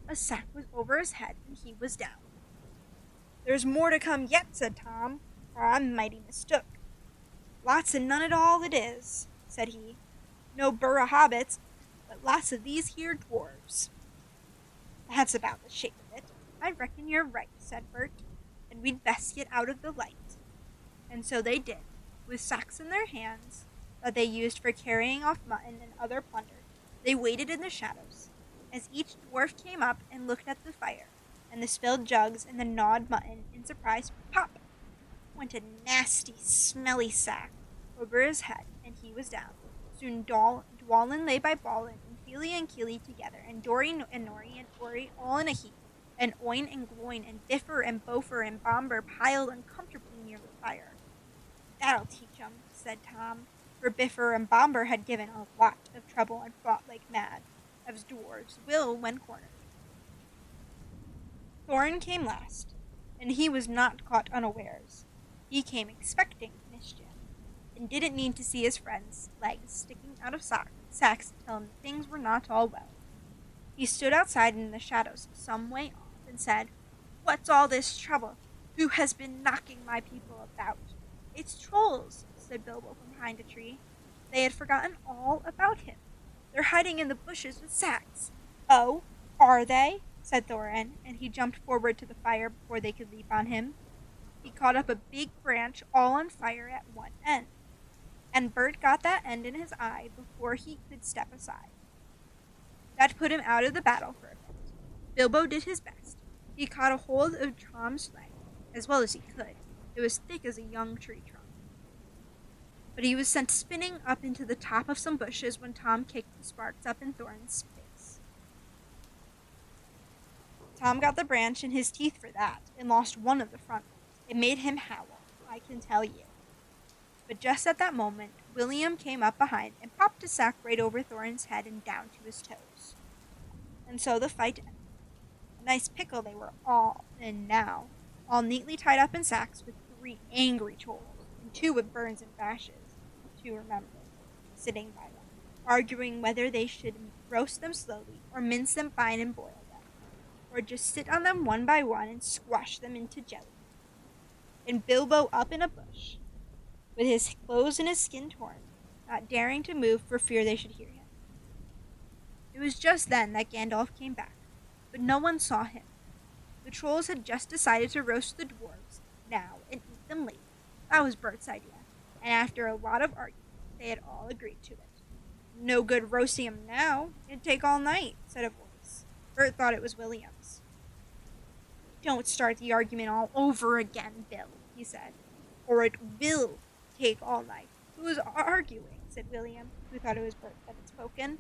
Speaker 1: A sack was over his head and he was down. There's more to come yet, said Tom, or I'm mighty mistook. Lots and none at all it is, said he. No burra hobbits, but lots of these here dwarves. That's about the shape of it. I reckon you're right, said Bert, and we'd best get out of the light. And so they did, with sacks in their hands that they used for carrying off mutton and other plunder. They waited in the shadows, as each dwarf came up and looked at the fire, and the spilled jugs and the gnawed mutton. In surprise, pop! Went a nasty, smelly sack over his head, and he was down. Soon Dwalin lay by Balin, and Fili and Kili together, and Dori and Nori and Ori all in a heap, and Oin and Gloin and Biffer and Bofer and Bomber piled uncomfortably near the fire. That'll teach 'em, said Tom, for Biffer and Bomber had given a lot of trouble and fought like mad, as dwarves will when cornered. Thorin came last, and he was not caught unawares. He came expecting mischief, and didn't need to see his friend's legs sticking out of sacks to tell him that things were not all well. He stood outside in the shadows some way off and said, "What's all this trouble? Who has been knocking my people about?" "It's trolls," said Bilbo from behind a tree. They had forgotten all about him. "They're hiding in the bushes with sacks." "Oh, are they?" said Thorin, and he jumped forward to the fire before they could leap on him. He caught up a big branch all on fire at one end, and Bert got that end in his eye before he could step aside. That put him out of the battle for a bit. Bilbo did his best. He caught a hold of Tom's leg, as well as he could. It was thick as a young tree trunk. But he was sent spinning up into the top of some bushes when Tom kicked the sparks up in Thorin's face. Tom got the branch in his teeth for that, and lost one of the front ones. It made him howl, I can tell you. But just at that moment, William came up behind and popped a sack right over Thorin's head and down to his toes. And so the fight ended. A nice pickle they were all in now, all neatly tied up in sacks with 3 angry trolls, and 2 with burns and bashes, to remember, sitting by them, arguing whether they should roast them slowly, or mince them fine and boil them, or just sit on them one by one and squash them into jelly. And Bilbo up in a bush, with his clothes and his skin torn, not daring to move for fear they should hear him. It was just then that Gandalf came back, but no one saw him. The trolls had just decided to roast the dwarves now and eat them later. That was Bert's idea, and after a lot of arguing, they had all agreed to it. "No good roasting 'em now. It'd take all night," said a voice. Bert thought it was William's. "Don't start the argument all over again, Bill," he said, "or it will take all night." "Who's arguing?" said William, who thought it was Bert that had spoken.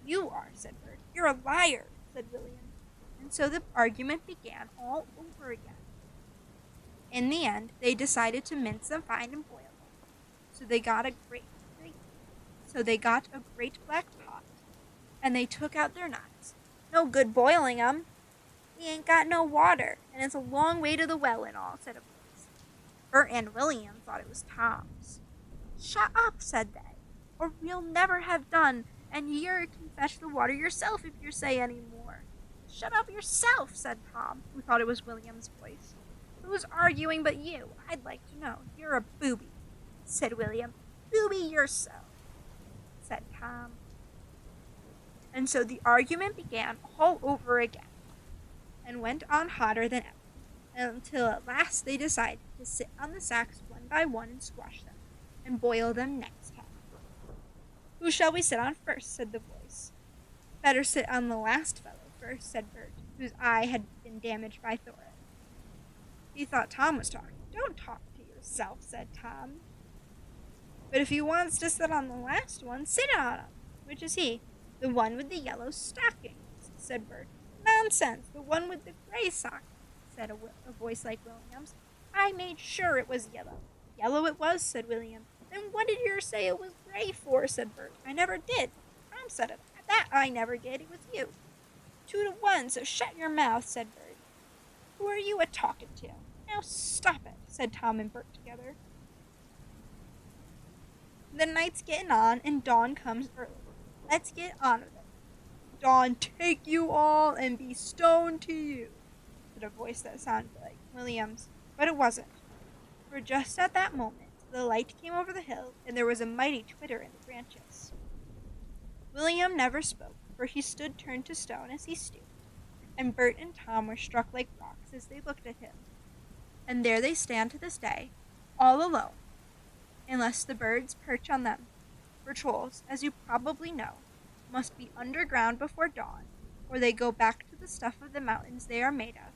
Speaker 1: "You are," said Bert. "You're a liar," said William. And so the argument began all over again. In the end, they decided to mince them fine and boil them. So they got a great black pot, and they took out their knives. No good boiling 'em. We ain't got no water, and it's a long way to the well and all, said a voice. Bert and William thought it was Tom's. Shut up, said they, or we'll never have done, and yer can fetch the water yourself if yer say any more. Shut up yourself, said Tom, who thought it was William's voice. Who's arguing but you? I'd like to know. You're a booby, said William. Booby yourself, said Tom. And so the argument began all over again, and went on hotter than ever, until at last they decided to sit on the sacks one by one and squash them, and boil them next time. Who shall we sit on first? Said the voice. Better sit on the last fellow first, said Bert, whose eye had been damaged by Thora. He thought Tom was talking. Don't talk to yourself, said Tom. But if he wants to sit on the last one, sit on him. Which is he? The one with the yellow stockings, said Bert. Nonsense, the one with the gray stockings, said a voice like William's. I made sure it was yellow. Yellow it was, said William. Then what did you say it was gray for, said Bert. I never did. Tom said it. That I never did. It was you. 2-1, so shut your mouth, said Bert. Who are you a-talking to? Now stop it, said Tom and Bert together. The night's getting on, and dawn comes early. Let's get on with it. Dawn take you all and be stoned to you, said a voice that sounded like William's, but it wasn't. For just at that moment, the light came over the hill, and there was a mighty twitter in the branches. William never spoke, for he stood turned to stone as he stooped, and Bert and Tom were struck like rocks as they looked at him. And there they stand to this day, all alone, unless the birds perch on them. For trolls, as you probably know, must be underground before dawn, or they go back to the stuff of the mountains they are made of,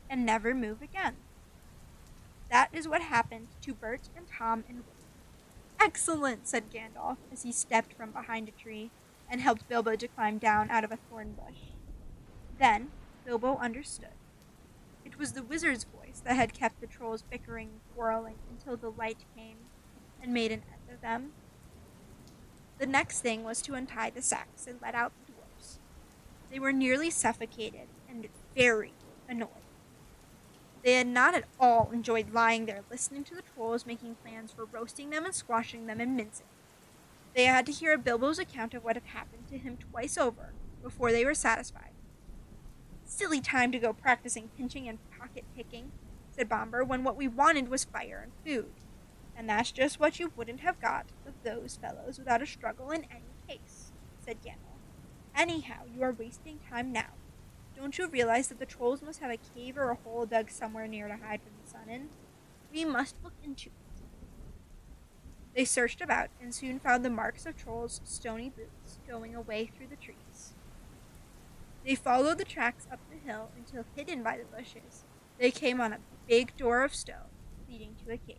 Speaker 1: and never move again. That is what happened to Bert and Tom and William. Excellent, said Gandalf, as he stepped from behind a tree and helped Bilbo to climb down out of a thorn bush. Then Bilbo understood. It was the wizard's voice that had kept the trolls bickering and quarreling until the light came and made an end of them. The next thing was to untie the sacks and let out the dwarfs. They were nearly suffocated and very annoyed. They had not at all enjoyed lying there listening to the trolls making plans for roasting them and squashing them and mincing. They had to hear Bilbo's account of what had happened to him twice over before they were satisfied. Silly time to go practicing pinching and pocket picking, said Bomber, when what we wanted was fire and food. And that's just what you wouldn't have got of those fellows without a struggle in any case, said Gandalf. Anyhow, you are wasting time now. Don't you realize that the trolls must have a cave or a hole dug somewhere near to hide from the sun in? We must look into it. They searched about and soon found the marks of trolls' stony boots going away through the trees. They followed the tracks up the hill until, hidden by the bushes, they came on a big door of stone leading to a cave.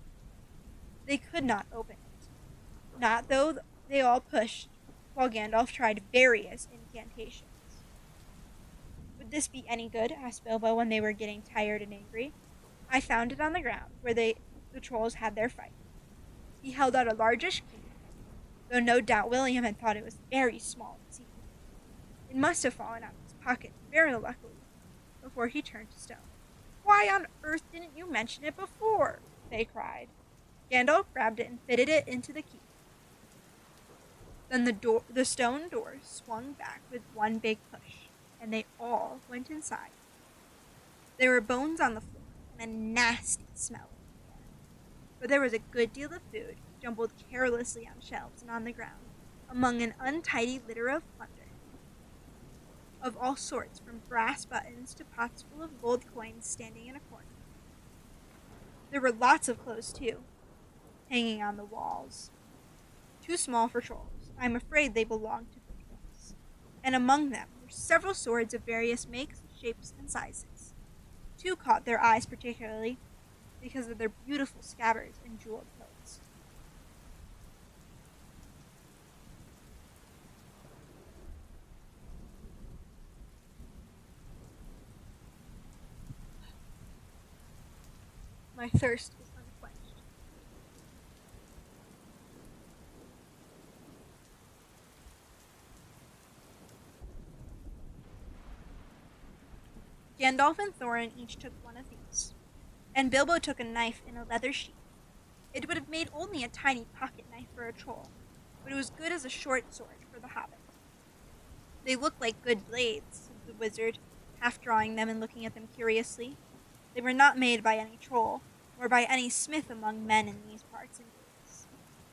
Speaker 1: They could not open it, not though they all pushed, while Gandalf tried various incantations. Would this be any good? Asked Bilbo when they were getting tired and angry. I found it on the ground, where the trolls had their fight. He held out a largish key, though no doubt William had thought it was very small and secret. It must have fallen out of his pocket, very luckily, before he turned to stone. Why on earth didn't you mention it before? They cried. Gandalf grabbed it and fitted it into the key. Then the stone door swung back with one big push, and they all went inside. There were bones on the floor and a nasty smell in the air, but there was a good deal of food jumbled carelessly on shelves and on the ground, among an untidy litter of plunder, of all sorts, from brass buttons to pots full of gold coins standing in a corner. There were lots of clothes, too, hanging on the walls. Too small for trolls. I'm afraid they belonged to dwarves. And among them were several swords of various makes, shapes, and sizes. Two caught their eyes particularly because of their beautiful scabbards and jeweled hilts. My thirst is unquenched. Gandalf and Thorin each took one of these, and Bilbo took a knife in a leather sheath. It would have made only a tiny pocket knife for a troll, but it was good as a short sword for the hobbit. They looked like good blades, said the wizard, half drawing them and looking at them curiously. They were not made by any troll, nor by any smith among men in these parts and days.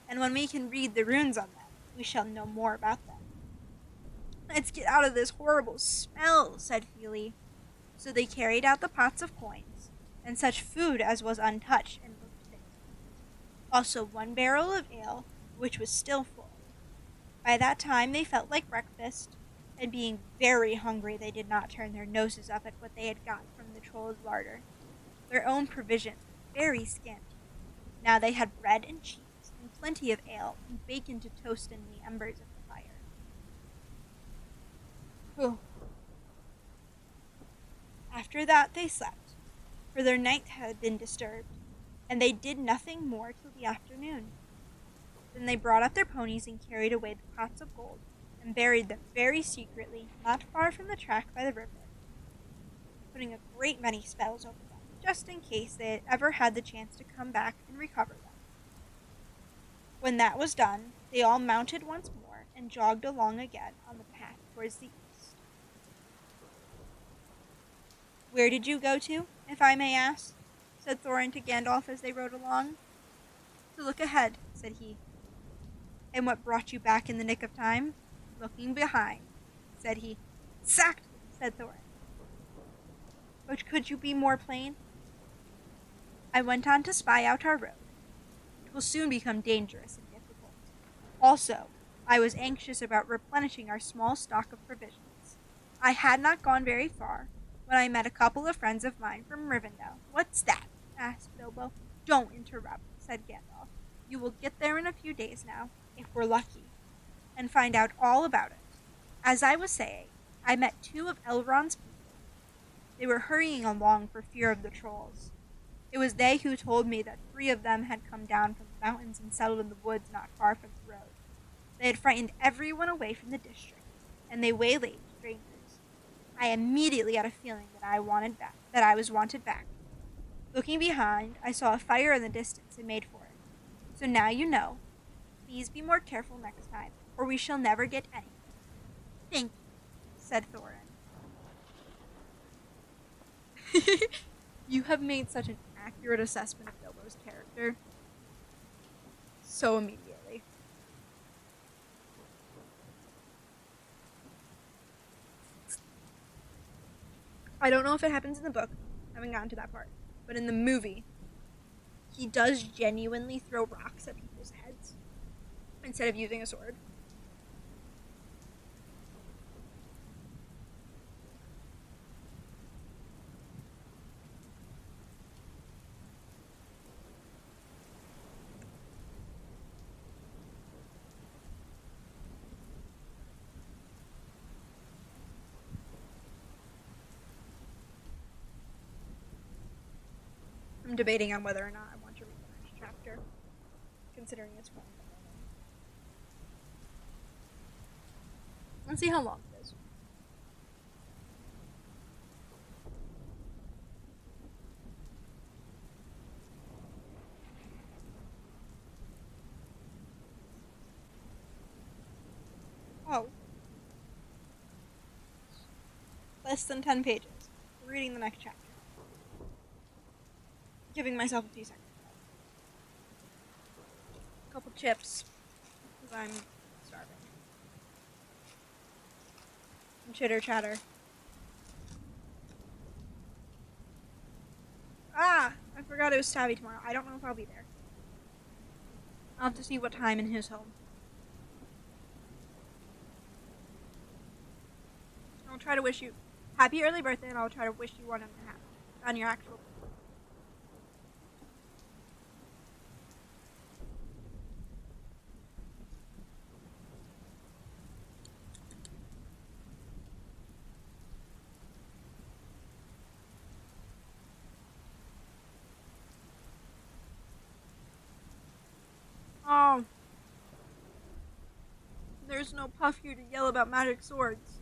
Speaker 1: And when we can read the runes on them, we shall know more about them. Let's get out of this horrible smell, said Feely. So they carried out the pots of coins, and such food as was untouched and looked fit. Also 1 barrel of ale, which was still full. By that time they felt like breakfast, and being very hungry they did not turn their noses up at what they had got from the troll's larder. Their own provisions were very scanty. Now they had bread and cheese, and plenty of ale, and bacon to toast in the embers of the fire. Whew. After that they slept, for their night had been disturbed, and they did nothing more till the afternoon. Then they brought up their ponies and carried away the pots of gold, and buried them very secretly, not far from the track by the river, putting a great many spells over them, just in case they had ever had the chance to come back and recover them. When that was done, they all mounted once more and jogged along again on the path towards the east. Where did you go to, if I may ask? Said Thorin to Gandalf as they rode along. To look ahead, said he. And what brought you back in the nick of time? Looking behind, said he. Exactly, said Thorin. But could you be more plain? I went on to spy out our road. It will soon become dangerous and difficult. Also, I was anxious about replenishing our small stock of provisions. I had not gone very far when I met a couple of friends of mine from Rivendell. What's that? Asked Bilbo. Don't interrupt, said Gandalf. You will get there in a few days now, if we're lucky, and find out all about it. As I was saying, I met 2 of Elrond's people. They were hurrying along for fear of the trolls. It was they who told me that 3 of them had come down from the mountains and settled in the woods not far from the road. They had frightened everyone away from the district, and they waylaid strangers. I immediately had a feeling that I was wanted back. Looking behind, I saw a fire in the distance and made for it. So now you know. Please be more careful next time, or we shall never get anything. Thank you, said Thorin. You have made such an accurate assessment of Bilbo's character. So immediately. I don't know if it happens in the book. I haven't gotten to that part. But in the movie, he does genuinely throw rocks at people's heads instead of using a sword. I'm debating on whether or not I want to read the next chapter, considering it's one. Let's see how long it is. Oh. Less than 10 pages. We're reading the next chapter. Giving myself a few seconds. A couple chips, because I'm starving. Some chitter chatter. Ah! I forgot it was Savvy tomorrow. I don't know if I'll be there. I'll have to see what time in his home. I'll try to wish you happy early birthday, and I'll try to wish you one on your actual birthday. There's no Puff here to yell about magic swords.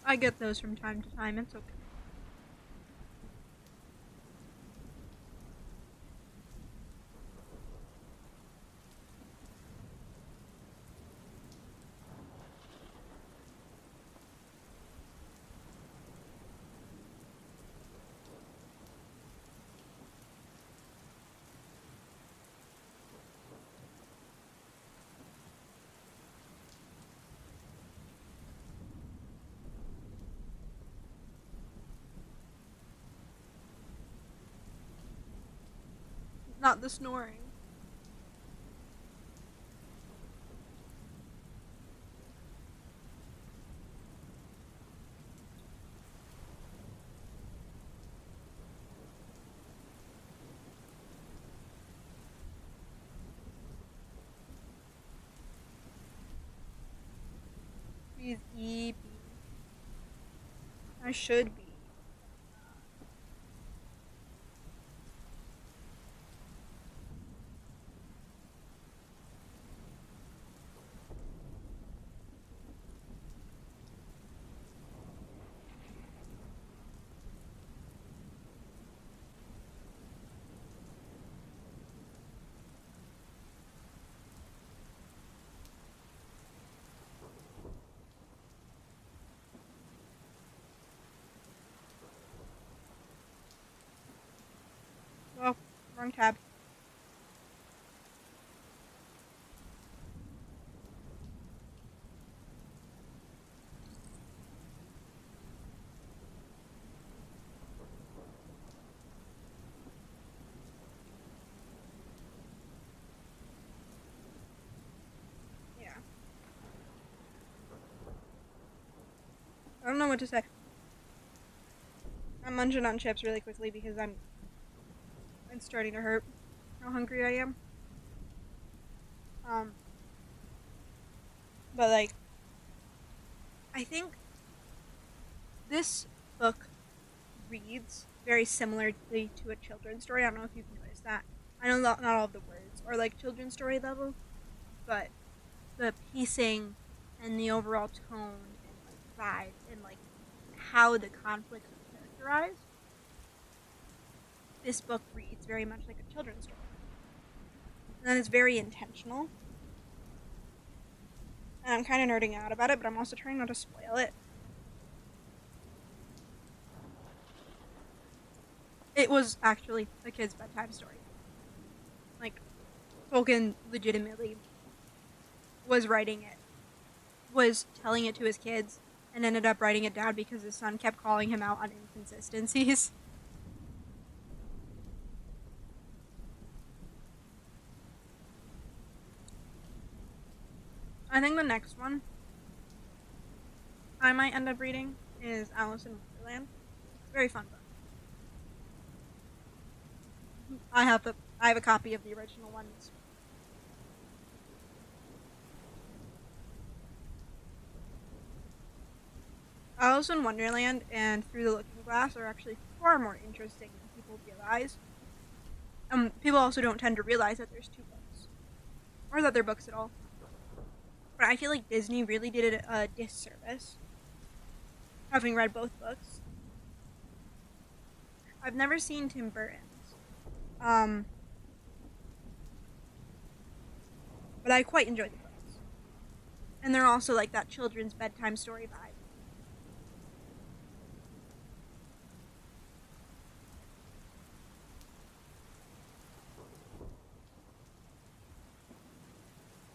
Speaker 1: I get those from time to time. It's okay. Not the snoring. He's eepy. I should be. Oh, wrong tab. Yeah. I don't know what to say. I'm munching on chips really quickly because it's starting to hurt how hungry I am. Um, but like, I think this book reads very similarly to a children's story. I don't know if you've noticed that. I know not all of the words are like children's story level, but the pacing and the overall tone and like vibe and like how the conflicts are characterized, this book reads very much like a children's story. And then it's very intentional. And I'm kind of nerding out about it, but I'm also trying not to spoil it. It was actually a kid's bedtime story. Like, Tolkien legitimately was writing it, was telling it to his kids, and ended up writing it down because his son kept calling him out on inconsistencies. I think the next one I might end up reading is Alice in Wonderland. Very fun book. I have a copy of the original ones. Alice in Wonderland and Through the Looking Glass are actually far more interesting than people realize. People also don't tend to realize that there's two books, or that they're books at all. But I feel like Disney really did it a disservice, having read both books. I've never seen Tim Burton's, um, but I quite enjoy the books, and they're also like that children's bedtime story vibe.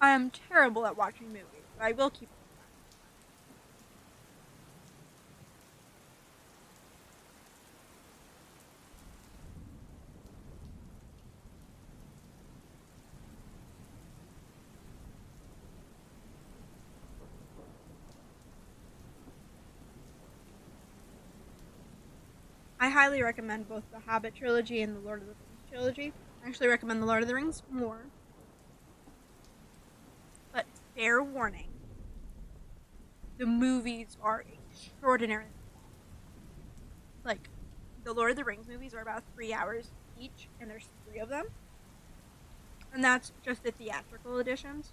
Speaker 1: I am terrible at watching movies, but I will keep them. I highly recommend both the Hobbit trilogy and the Lord of the Rings trilogy. I actually recommend the Lord of the Rings more. But fair warning, the movies are extraordinarily long. Like, the Lord of the Rings movies are about 3 hours each, and there's three of them. And that's just the theatrical editions,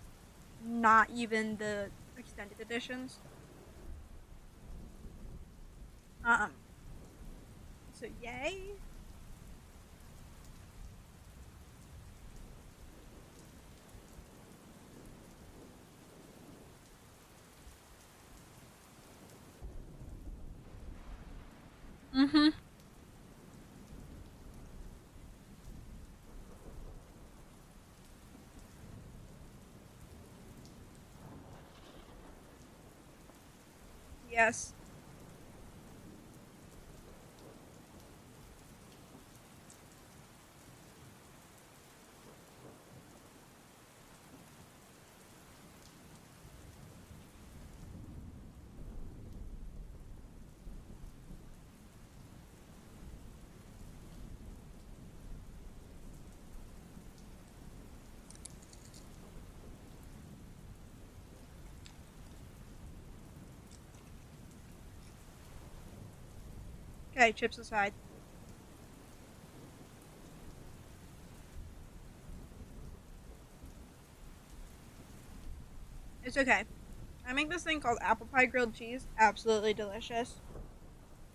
Speaker 1: not even the extended editions. Um, so yay. Mm-hmm. Yes. Okay, chips aside. It's okay. I make this thing called apple pie grilled cheese. Absolutely delicious.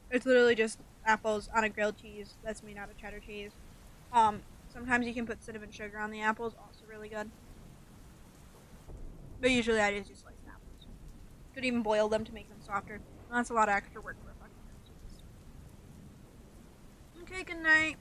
Speaker 1: It's literally just apples on a grilled cheese that's made out of cheddar cheese. Sometimes you can put cinnamon sugar on the apples, also really good. But usually I just use sliced apples. Could even boil them to make them softer. That's a lot of extra work for a fucking grilled cheese. Okay, good night.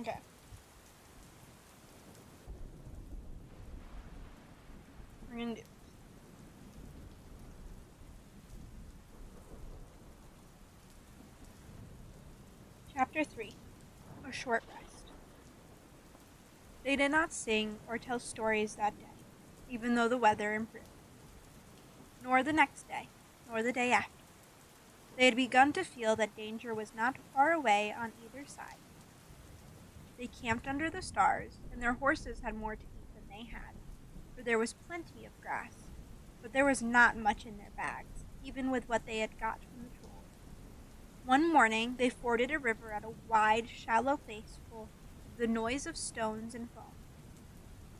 Speaker 1: Okay. We're gonna do Chapter 3. A Short Rest. They did not sing or tell stories that day, even though the weather improved. Nor the next day, nor the day after. They had begun to feel that danger was not far away on either side. They camped under the stars, and their horses had more to eat than they had, for there was plenty of grass. But there was not much in their bags, even with what they had got from the trolls. One morning they forded a river at a wide, shallow place full of the noise of stones and foam.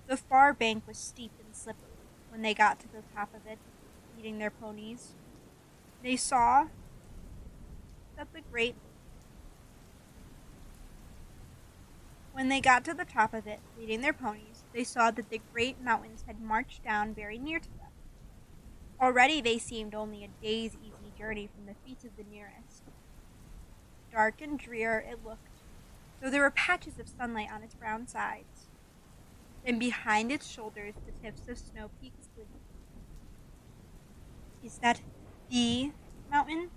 Speaker 1: The far bank was steep and slippery when they got to the top of it, leading their ponies. They saw that the great When they got to the top of it, leading their ponies, they saw that the great mountains had marched down very near to them. Already they seemed only a day's easy journey from the feet of the nearest. Dark and drear it looked, though there were patches of sunlight on its brown sides, and behind its shoulders the tips of snow peaks gleamed. "Is that the mountain?"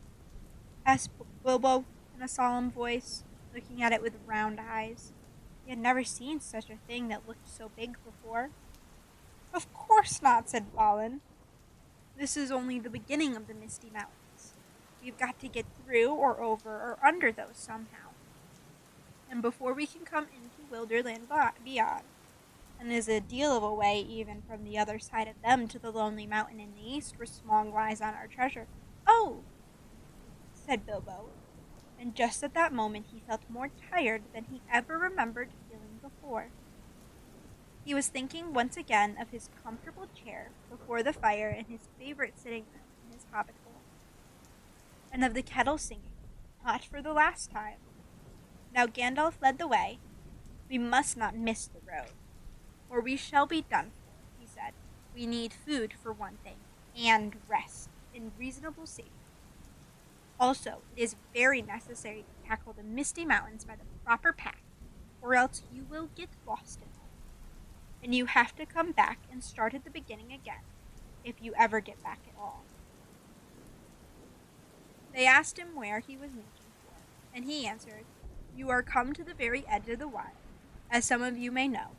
Speaker 1: asked Bilbo in a solemn voice, looking at it with round eyes. He had never seen such a thing that looked so big before. "Of course not," said Balin. "This is only the beginning of the Misty Mountains. We've got to get through or over or under those somehow. And before we can come into Wilderland beyond, and is a deal of a way even from the other side of them to the lonely mountain in the east where Smaug lies on our treasure." "Oh!" said Bilbo, and just at that moment he felt more tired than he ever remembered feeling before. He was thinking once again of his comfortable chair before the fire in his favorite sitting room in his hobbit hole, and of the kettle singing, not for the last time. Now Gandalf led the way. We must not miss the road, or we shall be done for, he said. We need food for one thing, and rest in reasonable safety. Also, it is very necessary to tackle the Misty Mountains by the proper path, or else you will get lost in them. And you have to come back and start at the beginning again, if you ever get back at all. They asked him where he was making for, and he answered, You are come to the very edge of the wild, as some of you may know.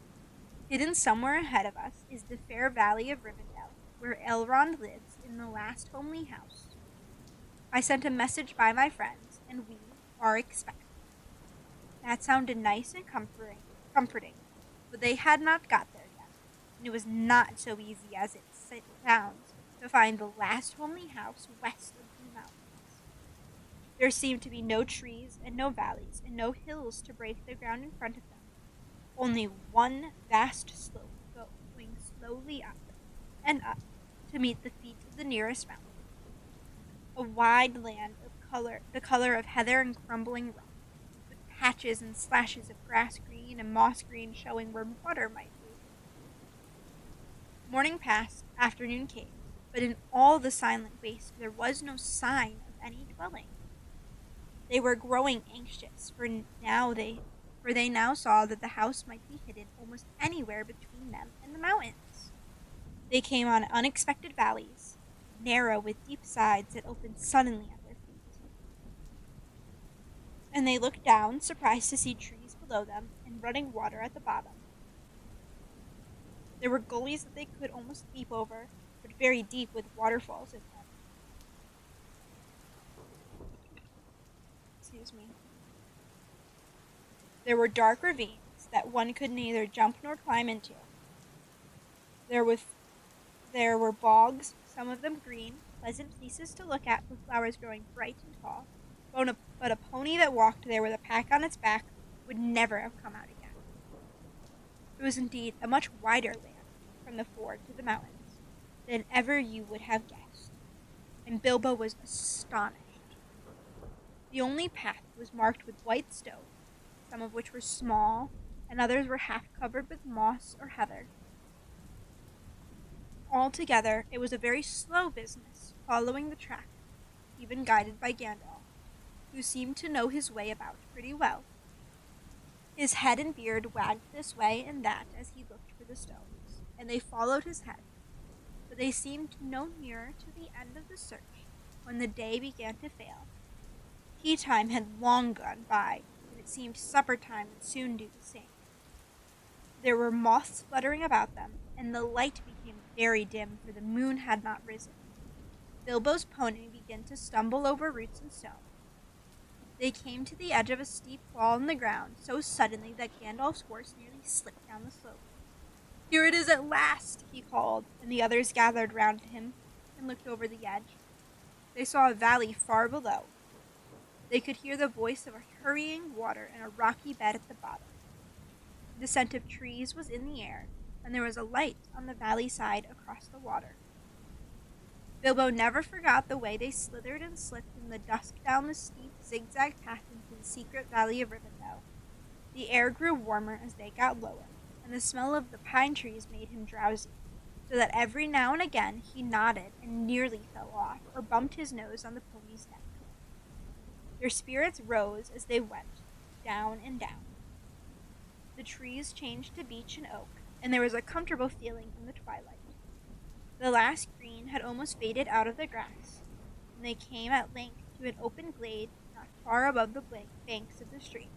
Speaker 1: Hidden somewhere ahead of us is the fair valley of Rivendell, where Elrond lives in the last homely house. I sent a message by my friends, and we are expected. That sounded nice and comforting, but they had not got there yet, and it was not so easy as it sounds to find the last homely house west of the mountains. There seemed to be no trees and no valleys and no hills to break the ground in front of them, only one vast slope going slowly up and up to meet the feet of the nearest mountain. A wide land of the color of heather and crumbling rock, with patches and slashes of grass green and moss green showing where water might be. Morning passed, afternoon came, but in all the silent waste there was no sign of any dwelling. They were growing anxious, for they now saw that the house might be hidden almost anywhere between them and the mountains. They came on unexpected valleys, narrow with deep sides that opened suddenly at their feet. And they looked down, surprised to see trees below them and running water at the bottom. There were gullies that they could almost leap over, but very deep with waterfalls in them. Excuse me. There were dark ravines that one could neither jump nor climb into. There were bogs, some of them green, pleasant places to look at with flowers growing bright and tall, but a pony that walked there with a pack on its back would never have come out again. It was indeed a much wider land from the ford to the mountains than ever you would have guessed, and Bilbo was astonished. The only path was marked with white stones, some of which were small, and others were half covered with moss or heather. Altogether, it was a very slow business, following the track, even guided by Gandalf, who seemed to know his way about pretty well. His head and beard wagged this way and that as he looked for the stones, and they followed his head, but they seemed no nearer to the end of the search when the day began to fail. Tea time had long gone by, and it seemed supper time would soon do the same. There were moths fluttering about them, and the light became very dim, for the moon had not risen. Bilbo's pony began to stumble over roots and stone. They came to the edge of a steep fall in the ground so suddenly that Gandalf's horse nearly slipped down the slope. "Here it is at last!" he called, and the others gathered round him and looked over the edge. They saw a valley far below. They could hear the voice of a hurrying water in a rocky bed at the bottom. The scent of trees was in the air, and there was a light on the valley side across the water. Bilbo never forgot the way they slithered and slipped in the dusk down the steep zigzag path into the secret valley of Rivendell. The air grew warmer as they got lower, and the smell of the pine trees made him drowsy, so that every now and again he nodded and nearly fell off, or bumped his nose on the pony's neck. Their spirits rose as they went, down and down. The trees changed to beech and oak, and there was a comfortable feeling in the twilight. The last green had almost faded out of the grass, and they came at length to an open glade not far above the banks of the stream.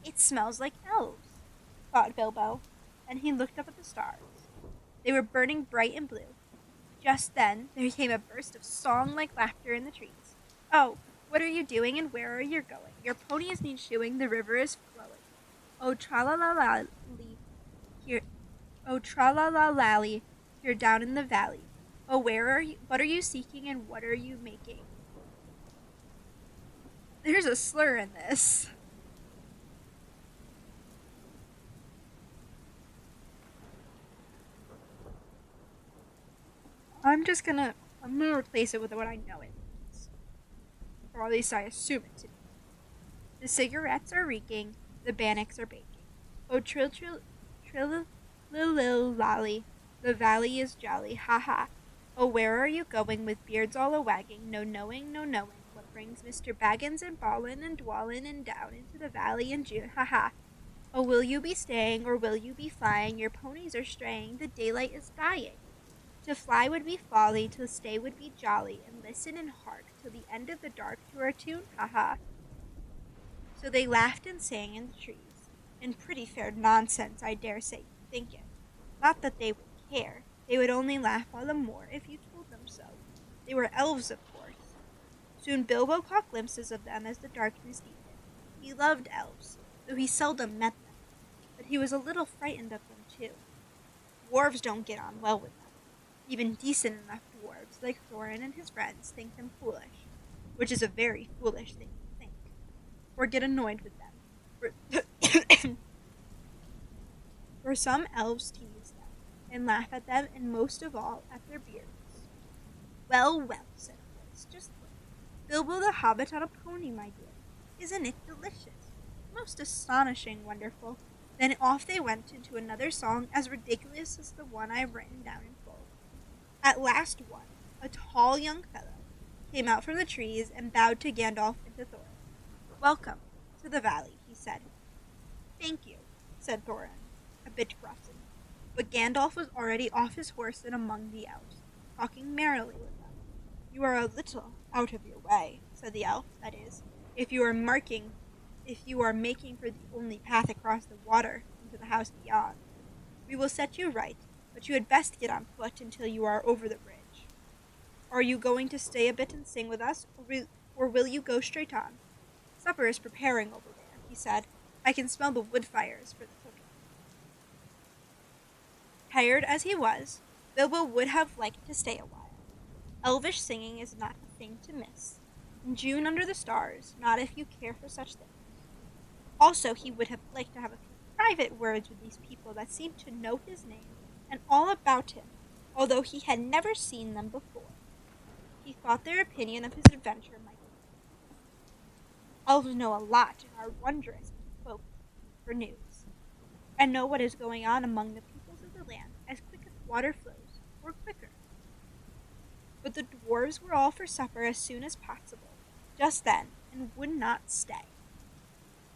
Speaker 1: It smells like elves," thought Bilbo, and he looked up at the stars. They were burning bright and blue. Just then there came a burst of song-like laughter in the trees. "Oh, what are you doing, and where are you going? Your pony is need shoeing, the river is flowing. Oh, tra-la-la-lally, here, oh, tra-la-la-lally, here down in the valley. Oh, what are you seeking, and what are you making?" There's a slur in this. I'm gonna replace it with what I know it means. Or at least I assume it to be. The cigarettes are reeking, the bannocks are baking. Oh, trill, lil, lolly, the valley is jolly, ha ha. Oh, where are you going with beards all a wagging? No knowing, no knowing, what brings Mr. Baggins and Ballin and Dwallin and down into the valley in June, ha ha. Oh, will you be staying or will you be flying? Your ponies are straying, the daylight is dying. To fly would be folly, to stay would be jolly, and listen and hark till the end of the dark to our tune, ha ha. So they laughed and sang in the trees, and pretty fair nonsense, I dare say you think it. Not that they would care, they would only laugh all the more if you told them so. They were elves, of course. Soon Bilbo caught glimpses of them as the darkness deepened. He loved elves, though he seldom met them, but he was a little frightened of them too. Dwarves don't get on well with them. Even decent enough dwarves, like Thorin and his friends, think them foolish, which is a very foolish thing to think, or get annoyed with them. For some elves tease them, and laugh at them, and most of all at their beards. Well, well, said a voice, just look. Bilbo the Hobbit on a pony, my dear. Isn't it delicious? Most astonishing, wonderful. Then off they went into another song as ridiculous as the one I have written down in full. At last one, a tall young fellow, came out from the trees and bowed to Gandalf and to Thorin. Welcome to the valley, he said. Thank you, said Thorin, a bit gruffly. But Gandalf was already off his horse and among the elves, talking merrily with them. You are a little out of your way, said the elf, that is, if you are making for the only path across the water into the house beyond. We will set you right, but you had best get on foot until you are over the bridge. Are you going to stay a bit and sing with us, or will you go straight on? Supper is preparing over there, he said. I can smell the wood fires for the cooking. Tired as he was, Bilbo would have liked to stay a while. Elvish singing is not a thing to miss. In June under the stars, not if you care for such things. Also, he would have liked to have a few private words with these people that seemed to know his name and all about him, although he had never seen them before. He thought their opinion of his adventure might be. Elves know a lot and are wondrous folk for news, and know what is going on among the peoples of the land as quick as water flows, or quicker. But the dwarves were all for supper as soon as possible, just then, and would not stay.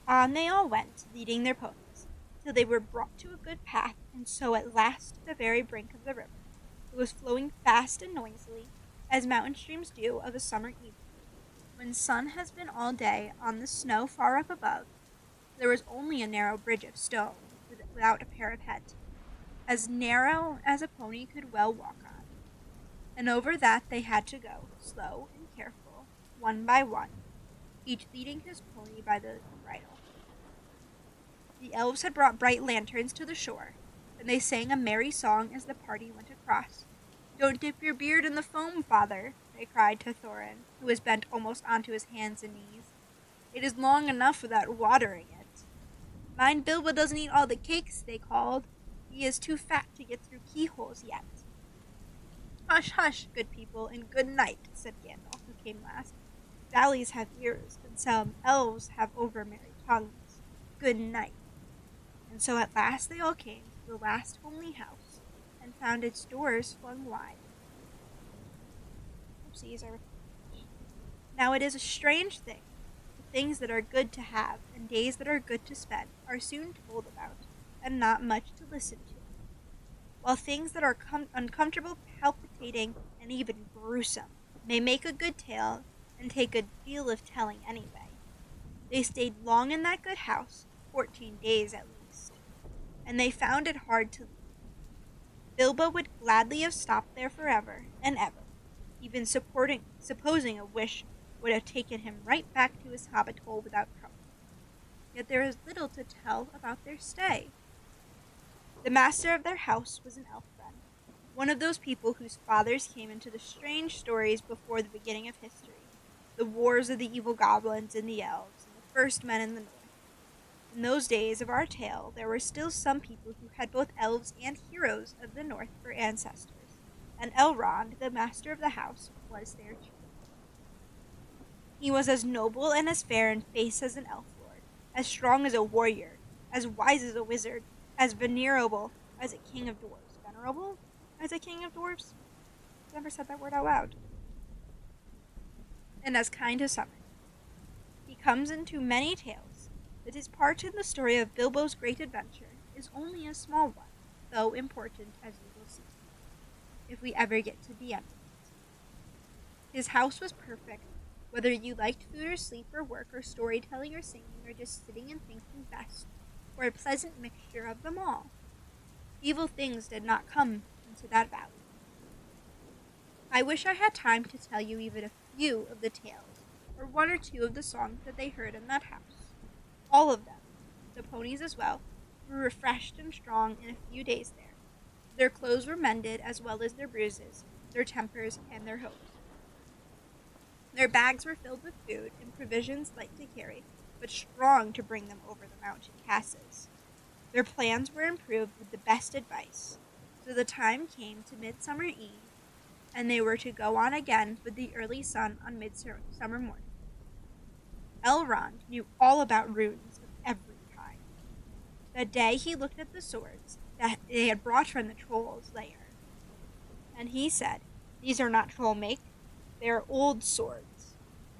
Speaker 1: On they all went, leading their ponies, till they were brought to a good path, and so at last to the very brink of the river. It was flowing fast and noisily, as mountain streams do of a summer evening, when sun has been all day on the snow far up above. There was only a narrow bridge of stone, without a parapet, as narrow as a pony could well walk on. And over that they had to go, slow and careful, one by one, each leading his pony by the bridle. The elves had brought bright lanterns to the shore, and they sang a merry song as the party went across. Don't dip your beard in the foam, father, they cried to Thorin, who was bent almost onto his hands and knees. It is long enough without watering it. Mind Bilbo doesn't eat all the cakes, they called. He is too fat to get through keyholes yet. Hush, hush, good people, and good night, said Gandalf, who came last. Valleys have ears, but some elves have over-merry tongues. Good night. And so at last they all came to the last homely house, and found its doors flung wide. Oopsies, Now it is a strange thing. The things that are good to have, and days that are good to spend, are soon told about, and not much to listen to. While things that are uncomfortable, palpitating, and even gruesome may make a good tale, and take a deal of telling anyway. They stayed long in that good house, 14 days at least, and they found it hard to leave. Bilbo would gladly have stopped there forever and ever, even supposing a wish would have taken him right back to his hobbit hole without trouble. Yet there is little to tell about their stay. The master of their house was an elf friend, one of those people whose fathers came into the strange stories before the beginning of history, the wars of the evil goblins and the elves, and the first men in the north. In those days of our tale, there were still some people who had both elves and heroes of the north for ancestors, and Elrond, the master of the house, was their chief. He was as noble and as fair in face as an elf lord, as strong as a warrior, as wise as a wizard, as venerable as a king of dwarves. Venerable as a king of dwarves? Never said that word out loud. And as kind as summer. He comes into many tales, but his part in the story of Bilbo's great adventure is only a small one, though important, as you will see, if we ever get to the end of it. His house was perfect, whether you liked food or sleep or work or storytelling or singing or just sitting and thinking best, or a pleasant mixture of them all. Evil things did not come into that valley. I wish I had time to tell you even a few of the tales, or one or two of the songs that they heard in that house. All of them, the ponies as well, were refreshed and strong in a few days there. Their clothes were mended as well as their bruises, their tempers, and their hopes. Their bags were filled with food and provisions light to carry, but strong to bring them over the mountain passes. Their plans were improved with the best advice, so the time came to Midsummer Eve, and they were to go on again with the early sun on midsummer morning. Elrond knew all about runes of every kind. That day he looked at the swords that they had brought from the troll's lair, and he said, "These are not troll make, they are old swords,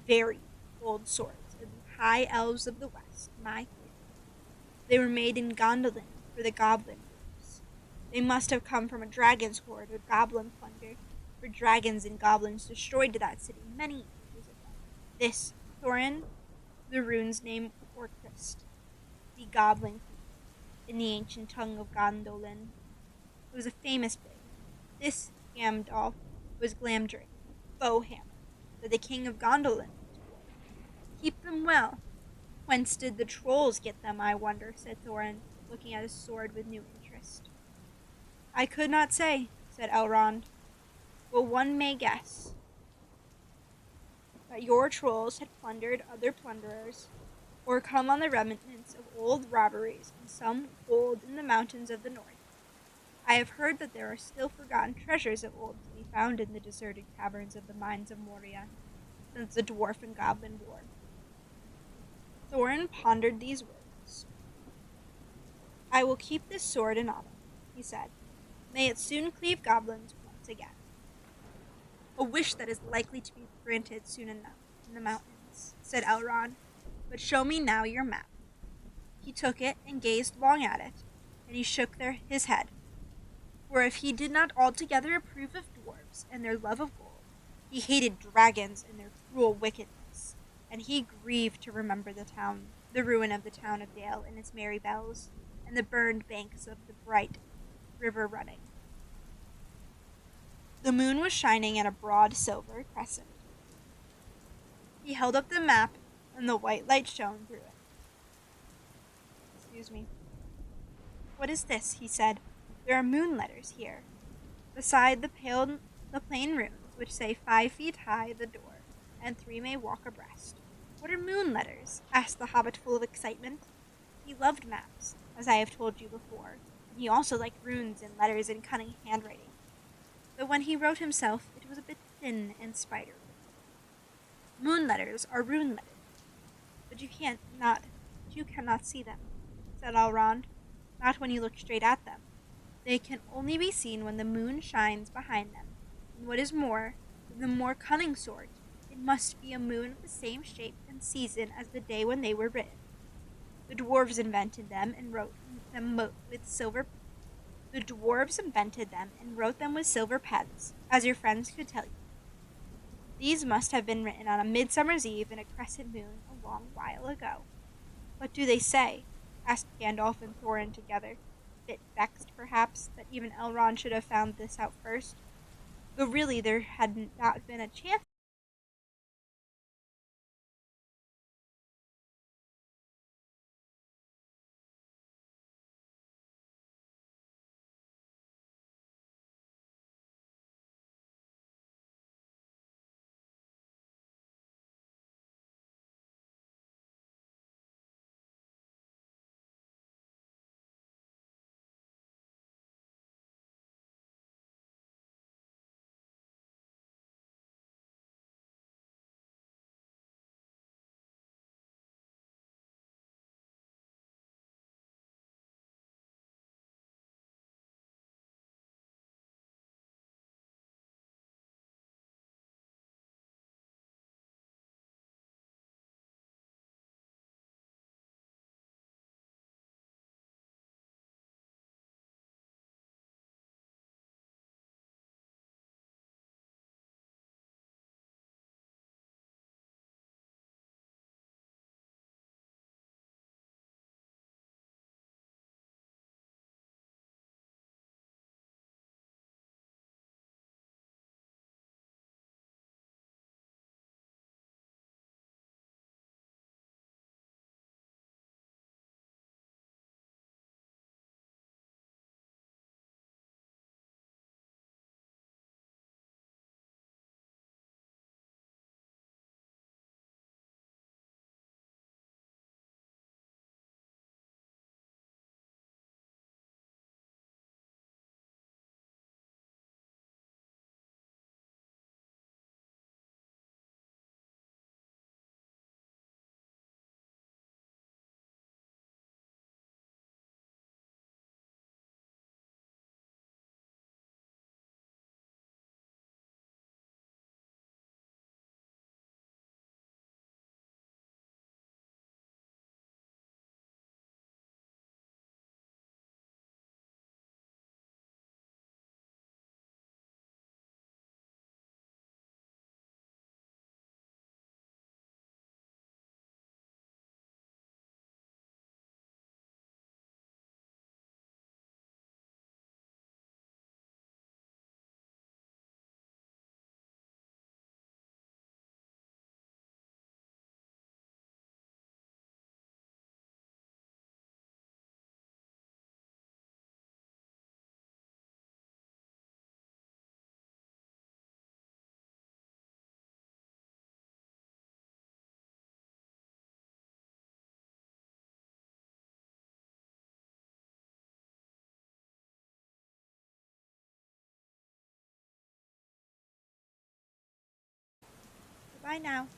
Speaker 1: very old swords of the high elves of the west, my kin. They were made in Gondolin for the goblin wars. They must have come from a dragon's hoard of goblin plunder, for dragons and goblins destroyed that city many ages ago. This, Thorin, the rune's name Orcrist, the goblin king, in the ancient tongue of Gondolin. It was a famous blade. This Gandalf was Glamdring, Bowhammer, that the king of Gondolin wore. Keep them well. Whence did the trolls get them, I wonder, said Thorin, looking at his sword with new interest. I could not say, said Elrond, but one may guess that your trolls had plundered other plunderers, or come on the remnants of old robberies in some hold in the mountains of the north. I have heard that there are still forgotten treasures of old to be found in the deserted caverns of the mines of Moria, since the dwarf and goblin war. Thorin pondered these words. I will keep this sword in honor, he said. May it soon cleave goblins once again. A wish that is likely to be granted soon enough in the mountains, said Elrond. But show me now your map. He took it and gazed long at it, and he shook his head. For if he did not altogether approve of dwarves and their love of gold, he hated dragons and their cruel wickedness, and he grieved to remember the ruin of the town of Dale and its merry bells, and the burned banks of the bright river running. The moon was shining in a broad silver crescent. He held up the map, and the white light shone through it. Excuse me. What is this? He said. There are moon letters here, beside the plain runes, which say 5 feet high the door, and 3 may walk abreast. What are moon letters? Asked the hobbit full of excitement. He loved maps, as I have told you before, and he also liked runes and letters and cunning handwriting. But when he wrote himself, it was a bit thin and spidery. Moon letters are rune letters, but you cannot see them, said Elrond, not when you look straight at them. They can only be seen when the moon shines behind them, and what is more, the more cunning sort, it must be a moon of the same shape and season as the day when they were written. The dwarves invented them and wrote them with silver. The dwarves invented them and wrote them with silver pens, as your friends could tell you. These must have been written on a midsummer's eve in a crescent moon a long while ago. What do they say? Asked Gandalf and Thorin together, a bit vexed, perhaps, that even Elrond should have found this out first, though really there had not been a chance Bye now.